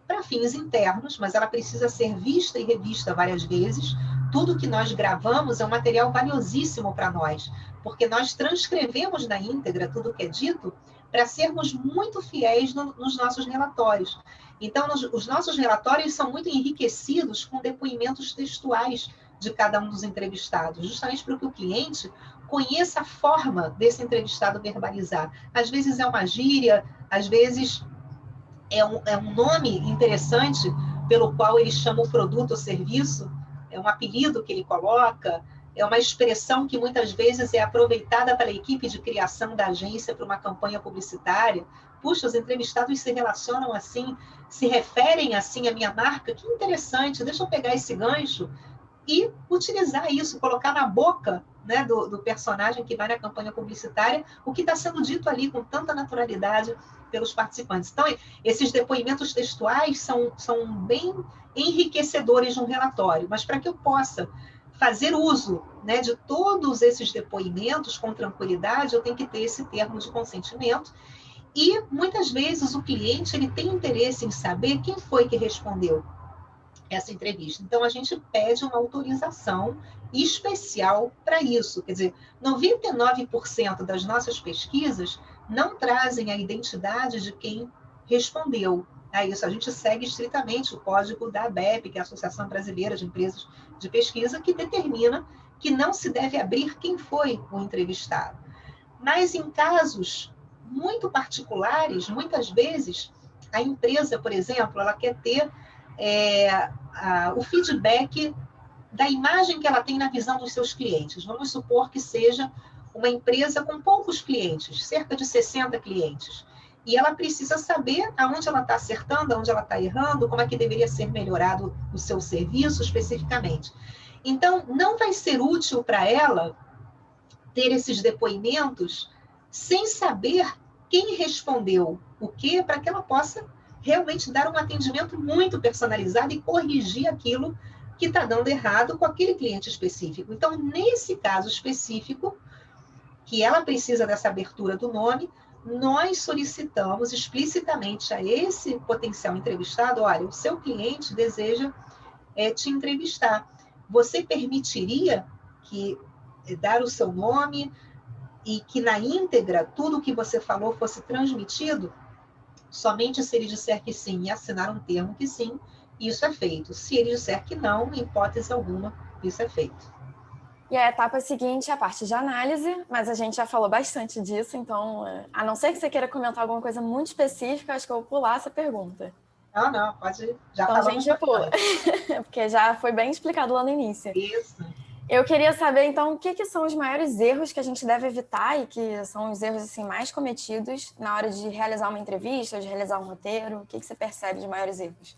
para fins internos, mas ela precisa ser vista e revista várias vezes. Tudo que nós gravamos é um material valiosíssimo para nós, porque nós transcrevemos na íntegra tudo que é dito para sermos muito fiéis nos nossos relatórios. Então, os nossos relatórios são muito enriquecidos com depoimentos textuais de cada um dos entrevistados, justamente para que o cliente conheça a forma desse entrevistado verbalizar. Às vezes é uma gíria, às vezes é um nome interessante pelo qual ele chama o produto ou serviço, é um apelido que ele coloca, é uma expressão que muitas vezes é aproveitada pela equipe de criação da agência para uma campanha publicitária. Puxa, os entrevistados se relacionam assim, se referem assim à minha marca, que interessante, deixa eu pegar esse gancho e utilizar isso, colocar na boca, né, do personagem que vai na campanha publicitária o que está sendo dito ali com tanta naturalidade pelos participantes. Então, esses depoimentos textuais são bem enriquecedores de um relatório, mas para que eu possa fazer uso, né, de todos esses depoimentos com tranquilidade, eu tenho que ter esse termo de consentimento. E, muitas vezes, o cliente ele tem interesse em saber quem foi que respondeu essa entrevista. Então, a gente pede uma autorização especial para isso. Quer dizer, 99% das nossas pesquisas não trazem a identidade de quem respondeu a isso. A gente segue estritamente o código da ABEP, que é a Associação Brasileira de Empresas de Pesquisa, que determina que não se deve abrir quem foi o entrevistado. Mas em casos muito particulares, muitas vezes, a empresa, por exemplo, ela quer ter o feedback da imagem que ela tem na visão dos seus clientes. Vamos supor que seja uma empresa com poucos clientes, cerca de 60 clientes. E ela precisa saber aonde ela está acertando, aonde ela está errando, como é que deveria ser melhorado o seu serviço especificamente. Então, não vai ser útil para ela ter esses depoimentos sem saber quem respondeu o quê, para que ela possa realmente dar um atendimento muito personalizado e corrigir aquilo que está dando errado com aquele cliente específico. Então, nesse caso específico, que ela precisa dessa abertura do nome, nós solicitamos explicitamente a esse potencial entrevistado, olha, o seu cliente deseja te entrevistar. Você permitiria que dar o seu nome e que na íntegra tudo o que você falou fosse transmitido? Somente se ele disser que sim e assinar um termo que sim, isso é feito. Se ele disser que não, em hipótese alguma, isso é feito. E a etapa seguinte é a parte de análise, mas a gente já falou bastante disso, então, a não ser que você queira comentar alguma coisa muito específica, acho que eu vou pular essa pergunta. Não, pode ir. Já então, falamos gente, pula. bastante. Porque já foi bem explicado lá no início. Isso. Eu queria saber, então, o que são os maiores erros que a gente deve evitar e que são os erros assim, mais cometidos na hora de realizar uma entrevista, de realizar um roteiro. O que você percebe de maiores erros?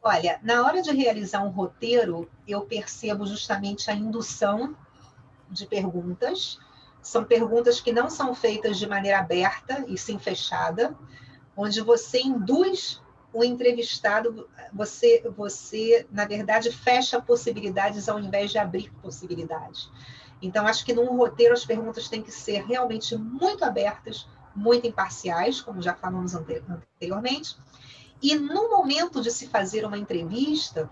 Olha, na hora de realizar um roteiro, eu percebo justamente a indução de perguntas. São perguntas que não são feitas de maneira aberta e sim fechada, onde você induz o entrevistado, você, na verdade, fecha possibilidades ao invés de abrir possibilidades. Então, acho que num roteiro as perguntas têm que ser realmente muito abertas, muito imparciais, como já falamos anteriormente. E no momento de se fazer uma entrevista,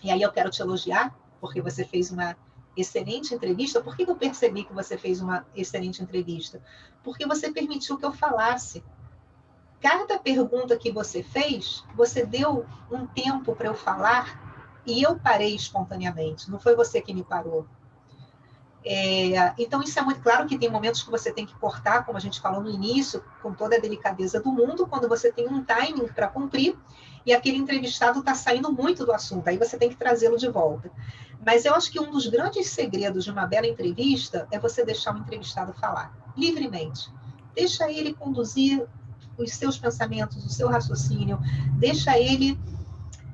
e aí eu quero te elogiar, porque você fez uma excelente entrevista. Por que eu percebi que você fez uma excelente entrevista? Porque você permitiu que eu falasse. Cada pergunta que você fez, você deu um tempo para eu falar e eu parei espontaneamente. Não foi você que me parou. Então, isso é muito claro que tem momentos que você tem que cortar, como a gente falou no início, com toda a delicadeza do mundo, quando você tem um timing para cumprir e aquele entrevistado está saindo muito do assunto, aí você tem que trazê-lo de volta. Mas eu acho que um dos grandes segredos de uma bela entrevista é você deixar o entrevistado falar livremente. Deixa ele conduzir os seus pensamentos, o seu raciocínio, deixa ele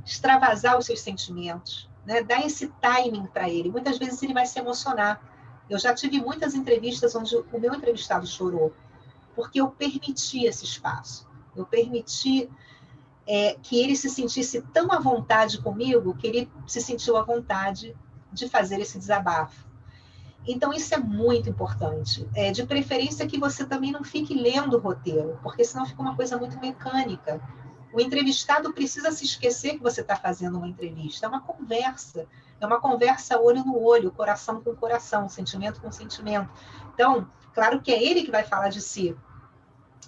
extravasar os seus sentimentos, né? Dá esse timing para ele. Muitas vezes ele vai se emocionar. Eu já tive muitas entrevistas onde o meu entrevistado chorou, porque eu permiti esse espaço. Eu permiti que ele se sentisse tão à vontade comigo, que ele se sentiu à vontade de fazer esse desabafo. Então, isso é muito importante. De preferência que você também não fique lendo o roteiro, porque senão fica uma coisa muito mecânica. O entrevistado precisa se esquecer que você está fazendo uma entrevista. É uma conversa olho no olho, coração com coração, sentimento com sentimento. Então, claro que é ele que vai falar de si.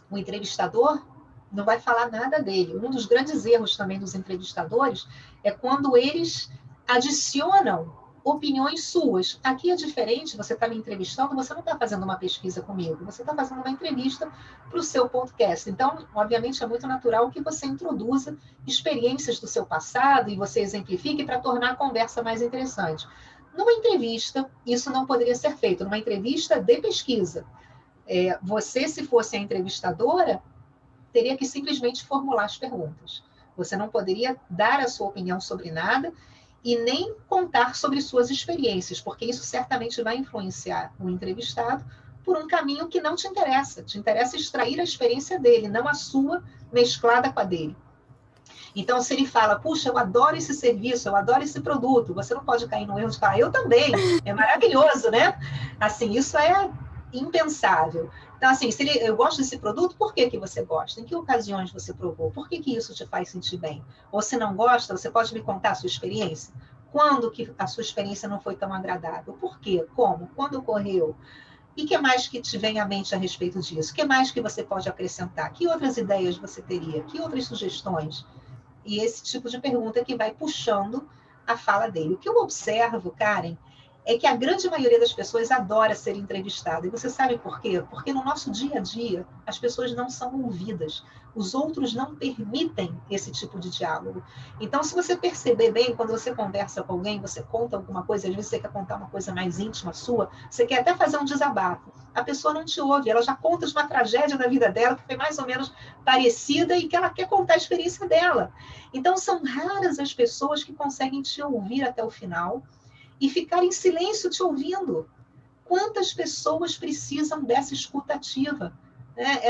O entrevistador não vai falar nada dele. Um dos grandes erros também dos entrevistadores é quando eles adicionam opiniões suas. Aqui é diferente, você está me entrevistando, você não está fazendo uma pesquisa comigo, você está fazendo uma entrevista para o seu podcast. Então, obviamente, é muito natural que você introduza experiências do seu passado e você exemplifique para tornar a conversa mais interessante. Numa entrevista, isso não poderia ser feito. Numa entrevista de pesquisa, você, se fosse a entrevistadora, teria que simplesmente formular as perguntas. Você não poderia dar a sua opinião sobre nada e nem contar sobre suas experiências, porque isso certamente vai influenciar o entrevistado por um caminho que não te interessa. Te interessa extrair a experiência dele, não a sua mesclada com a dele. Então, se ele fala, puxa, eu adoro esse serviço, eu adoro esse produto, você não pode cair no erro de falar, eu também, é maravilhoso, né? Assim, isso é impensável. Então, assim, eu gosto desse produto, por que você gosta? Em que ocasiões você provou? Por que isso te faz sentir bem? Ou se não gosta, você pode me contar a sua experiência? Quando que a sua experiência não foi tão agradável? Por quê? Como? Quando ocorreu? E o que mais que te vem à mente a respeito disso? O que mais que você pode acrescentar? Que outras ideias você teria? Que outras sugestões? E esse tipo de pergunta que vai puxando a fala dele. O que eu observo, Karen, é que a grande maioria das pessoas adora ser entrevistada. E você sabe por quê? Porque no nosso dia a dia, as pessoas não são ouvidas. Os outros não permitem esse tipo de diálogo. Então, se você perceber bem, quando você conversa com alguém, você conta alguma coisa, às vezes você quer contar uma coisa mais íntima sua, você quer até fazer um desabafo. A pessoa não te ouve, ela já conta de uma tragédia da vida dela, que foi mais ou menos parecida e que ela quer contar a experiência dela. Então, são raras as pessoas que conseguem te ouvir até o final e ficar em silêncio te ouvindo. Quantas pessoas precisam dessa escuta ativa?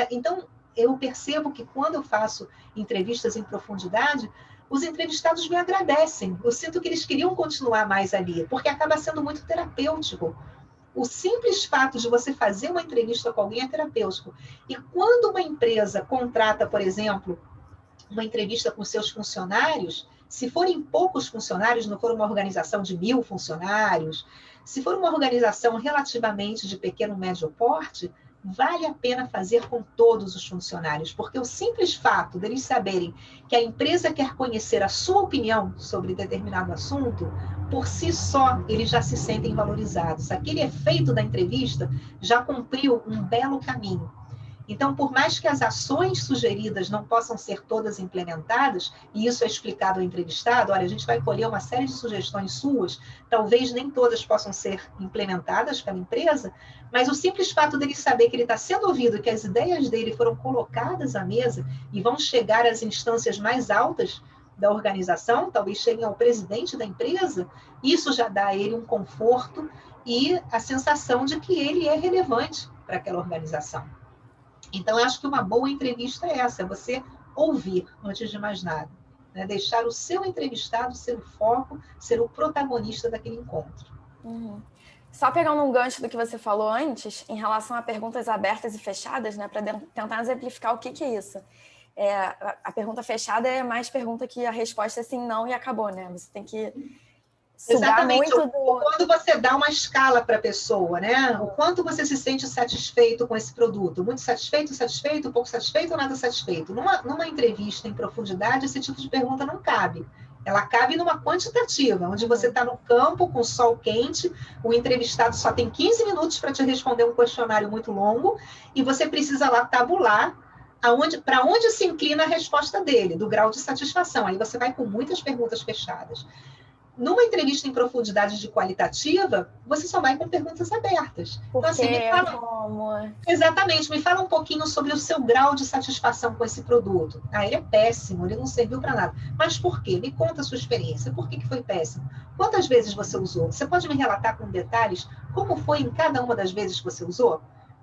Então, eu percebo que quando eu faço entrevistas em profundidade, os entrevistados me agradecem. Eu sinto que eles queriam continuar mais ali, porque acaba sendo muito terapêutico. O simples fato de você fazer uma entrevista com alguém é terapêutico. E quando uma empresa contrata, por exemplo, uma entrevista com seus funcionários, se forem poucos funcionários, não for uma organização de 1.000 funcionários, se for uma organização relativamente de pequeno ou médio porte, vale a pena fazer com todos os funcionários, porque o simples fato deles saberem que a empresa quer conhecer a sua opinião sobre determinado assunto, por si só, eles já se sentem valorizados. Aquele efeito da entrevista já cumpriu um belo caminho. Então, por mais que as ações sugeridas não possam ser todas implementadas, e isso é explicado ao entrevistado, olha, a gente vai colher uma série de sugestões suas, talvez nem todas possam ser implementadas pela empresa, mas o simples fato dele saber que ele está sendo ouvido, que as ideias dele foram colocadas à mesa e vão chegar às instâncias mais altas da organização, talvez cheguem ao presidente da empresa, isso já dá a ele um conforto e a sensação de que ele é relevante para aquela organização. Então, eu acho que uma boa entrevista é essa, é você ouvir, antes de mais nada. Né? Deixar o seu entrevistado ser o foco, ser o protagonista daquele encontro. Uhum. Só pegando um gancho do que você falou antes, em relação a perguntas abertas e fechadas, né, para tentar exemplificar o que é isso. A pergunta fechada é mais pergunta que a resposta é sim, não e acabou, né? Você tem que sugar Exatamente. muito do... Quando você dá uma escala para a pessoa, né? O quanto você se sente satisfeito com esse produto? Muito satisfeito, satisfeito, pouco satisfeito ou nada satisfeito? Numa entrevista em profundidade, esse tipo de pergunta não cabe. Ela cabe numa quantitativa, onde você está no campo, com sol quente, o entrevistado só tem 15 minutos para te responder um questionário muito longo, e você precisa lá tabular para onde se inclina a resposta dele, do grau de satisfação. Aí você vai com muitas perguntas fechadas. Numa entrevista em profundidade de qualitativa, você só vai com perguntas abertas. Por Então, assim, quê? me fala... Como? Exatamente, me fala um pouquinho sobre o seu grau de satisfação com esse produto. Ah, ele é péssimo, ele não serviu para nada. Mas por quê? Me conta a sua experiência. Por que foi péssimo? Quantas vezes você usou? Você pode me relatar com detalhes como foi em cada uma das vezes que você usou?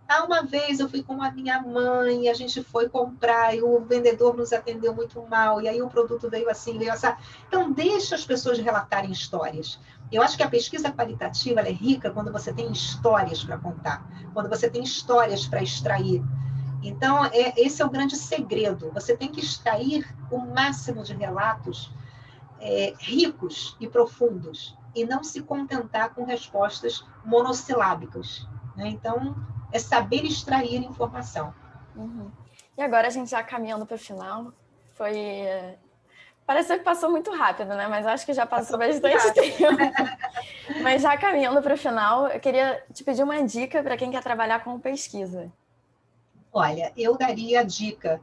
Ah, uma vez eu fui com a minha mãe, a gente foi comprar e o vendedor nos atendeu muito mal, e aí o produto veio assim, veio assim. Então, deixa as pessoas relatarem histórias. Eu acho que a pesquisa qualitativa ela é rica quando você tem histórias para contar, quando você tem histórias para extrair. Então, esse é o grande segredo. Você tem que extrair o máximo de relatos ricos e profundos, e não se contentar com respostas monossilábicas. Né? Então, é saber extrair informação. Uhum. E agora a gente já caminhando para o final, foi Parece que passou muito rápido, né? Mas acho que já passou bastante tempo. Mas já caminhando para o final, eu queria te pedir uma dica para quem quer trabalhar com pesquisa. Olha, eu daria a dica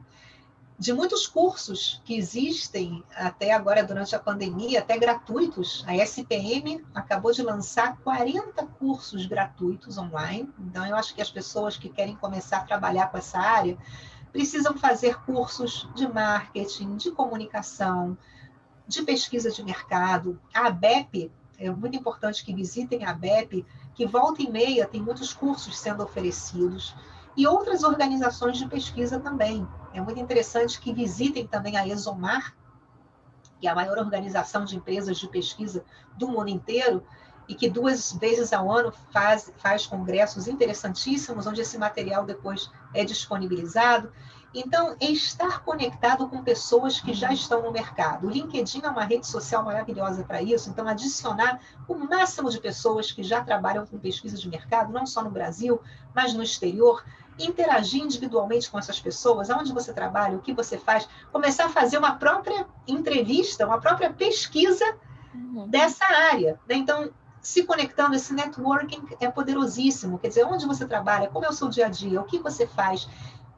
de muitos cursos que existem até agora durante a pandemia, até gratuitos. A SPM acabou de lançar 40 cursos gratuitos online. Então, eu acho que as pessoas que querem começar a trabalhar com essa área precisam fazer cursos de marketing, de comunicação, de pesquisa de mercado. A ABEP, é muito importante que visitem a ABEP, que volta e meia tem muitos cursos sendo oferecidos, e outras organizações de pesquisa também. É muito interessante que visitem também a ESOMAR, que é a maior organização de empresas de pesquisa do mundo inteiro, e que 2 vezes ao ano faz congressos interessantíssimos, onde esse material depois é disponibilizado. Então, é estar conectado com pessoas que já estão no mercado. O LinkedIn é uma rede social maravilhosa para isso, então adicionar o máximo de pessoas que já trabalham com pesquisa de mercado, não só no Brasil, mas no exterior, interagir individualmente com essas pessoas, aonde você trabalha, o que você faz, começar a fazer uma própria entrevista, uma própria pesquisa dessa área. Então, se conectando, esse networking é poderosíssimo. Quer dizer, onde você trabalha, como é o seu dia a dia, o que você faz,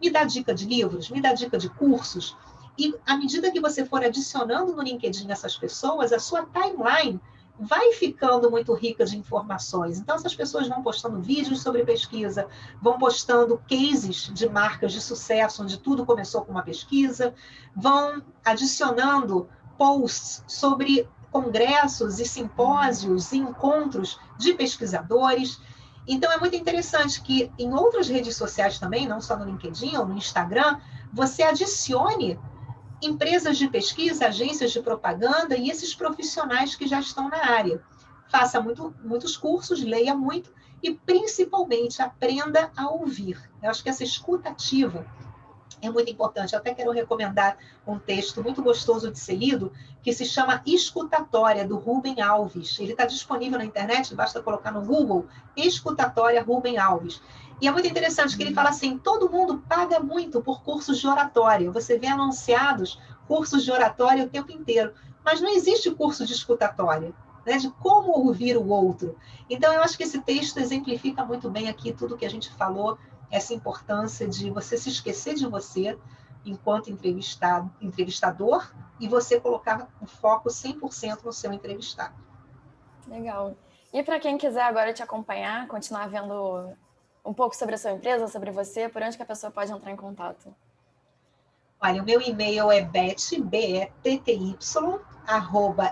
me dá dica de livros, me dá dica de cursos. E à medida que você for adicionando no LinkedIn essas pessoas, a sua timeline vai ficando muito rica de informações. Então, essas pessoas vão postando vídeos sobre pesquisa, vão postando cases de marcas de sucesso, onde tudo começou com uma pesquisa, vão adicionando posts sobre congressos e simpósios e encontros de pesquisadores. Então, é muito interessante que em outras redes sociais também, não só no LinkedIn ou no Instagram, você adicione empresas de pesquisa, agências de propaganda e esses profissionais que já estão na área. Faça muitos cursos, leia muito e, principalmente, aprenda a ouvir. Eu acho que essa escuta ativa é muito importante. Eu até quero recomendar um texto muito gostoso de ser lido, que se chama Escutatória, do Rubem Alves. Ele está disponível na internet, basta colocar no Google, Escutatória Rubem Alves. E é muito interessante que ele fala assim, todo mundo paga muito por cursos de oratória. Você vê anunciados cursos de oratória o tempo inteiro, mas não existe curso de escutatória, né, de como ouvir o outro. Então, eu acho que esse texto exemplifica muito bem aqui tudo que a gente falou, essa importância de você se esquecer de você enquanto entrevistador e você colocar o foco 100% no seu entrevistado. Legal. E para quem quiser agora te acompanhar, continuar vendo um pouco sobre a sua empresa, sobre você, por onde que a pessoa pode entrar em contato? Olha, o meu e-mail é betty,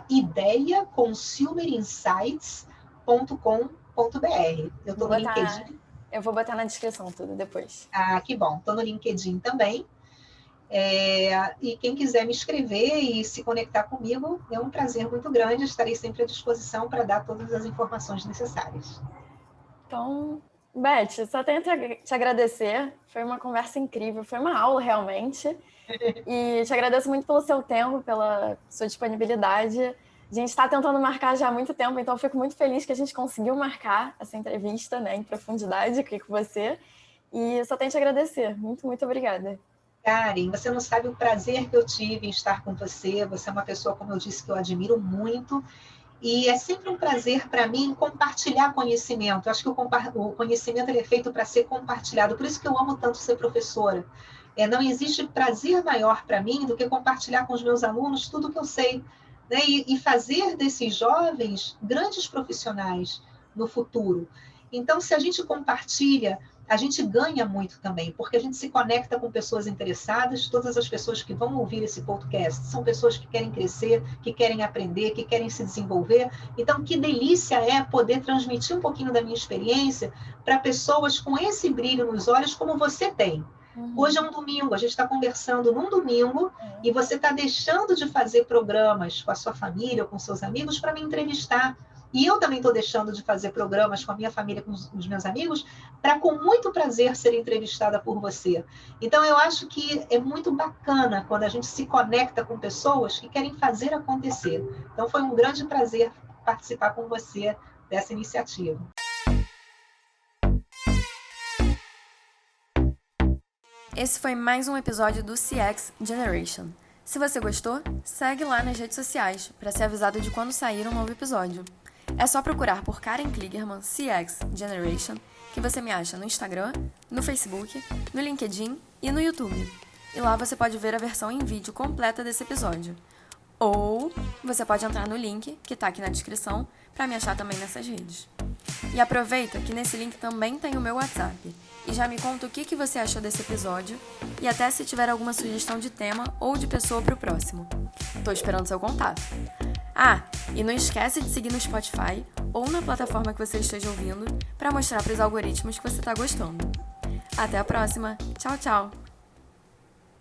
@ideiaconsumerinsights.com.br. Eu estou no LinkedIn. Eu vou botar na descrição tudo depois. Ah, que bom. Estou no LinkedIn também. E quem quiser me escrever e se conectar comigo, é um prazer muito grande. Estarei sempre à disposição para dar todas as informações necessárias. Então, Beth, só tenho te agradecer. Foi uma conversa incrível, foi uma aula realmente. E te agradeço muito pelo seu tempo, pela sua disponibilidade. A gente está tentando marcar já há muito tempo, então eu fico muito feliz que a gente conseguiu marcar essa entrevista, né, em profundidade aqui com você. E só tenho te agradecer. Muito, muito obrigada. Karen, você não sabe o prazer que eu tive em estar com você. Você é uma pessoa, como eu disse, que eu admiro muito. E é sempre um prazer para mim compartilhar conhecimento. Eu acho que o conhecimento ele é feito para ser compartilhado. Por isso que eu amo tanto ser professora. Não existe prazer maior para mim do que compartilhar com os meus alunos tudo que eu sei, né? E fazer desses jovens grandes profissionais no futuro. Então, se a gente compartilha, a gente ganha muito também, porque a gente se conecta com pessoas interessadas. Todas as pessoas que vão ouvir esse podcast são pessoas que querem crescer, que querem aprender, que querem se desenvolver. Então, que delícia é poder transmitir um pouquinho da minha experiência para pessoas com esse brilho nos olhos como você tem. Hoje é um domingo, a gente está conversando num domingo e você está deixando de fazer programas com a sua família ou com seus amigos para me entrevistar. E eu também estou deixando de fazer programas com a minha família, com os meus amigos, para com muito prazer ser entrevistada por você. Então, eu acho que é muito bacana quando a gente se conecta com pessoas que querem fazer acontecer. Então, foi um grande prazer participar com você dessa iniciativa. Esse foi mais um episódio do CX Generation. Se você gostou, segue lá nas redes sociais para ser avisado de quando sair um novo episódio. É só procurar por Karen Kligerman CX Generation, que você me acha no Instagram, no Facebook, no LinkedIn e no YouTube. E lá você pode ver a versão em vídeo completa desse episódio. Ou você pode entrar no link, que está aqui na descrição, para me achar também nessas redes. E aproveita que nesse link também tem o meu WhatsApp. E já me conta o que você achou desse episódio e até se tiver alguma sugestão de tema ou de pessoa para o próximo. Tô esperando seu contato. E não esquece de seguir no Spotify ou na plataforma que você esteja ouvindo para mostrar para os algoritmos que você está gostando. Até a próxima. Tchau, tchau!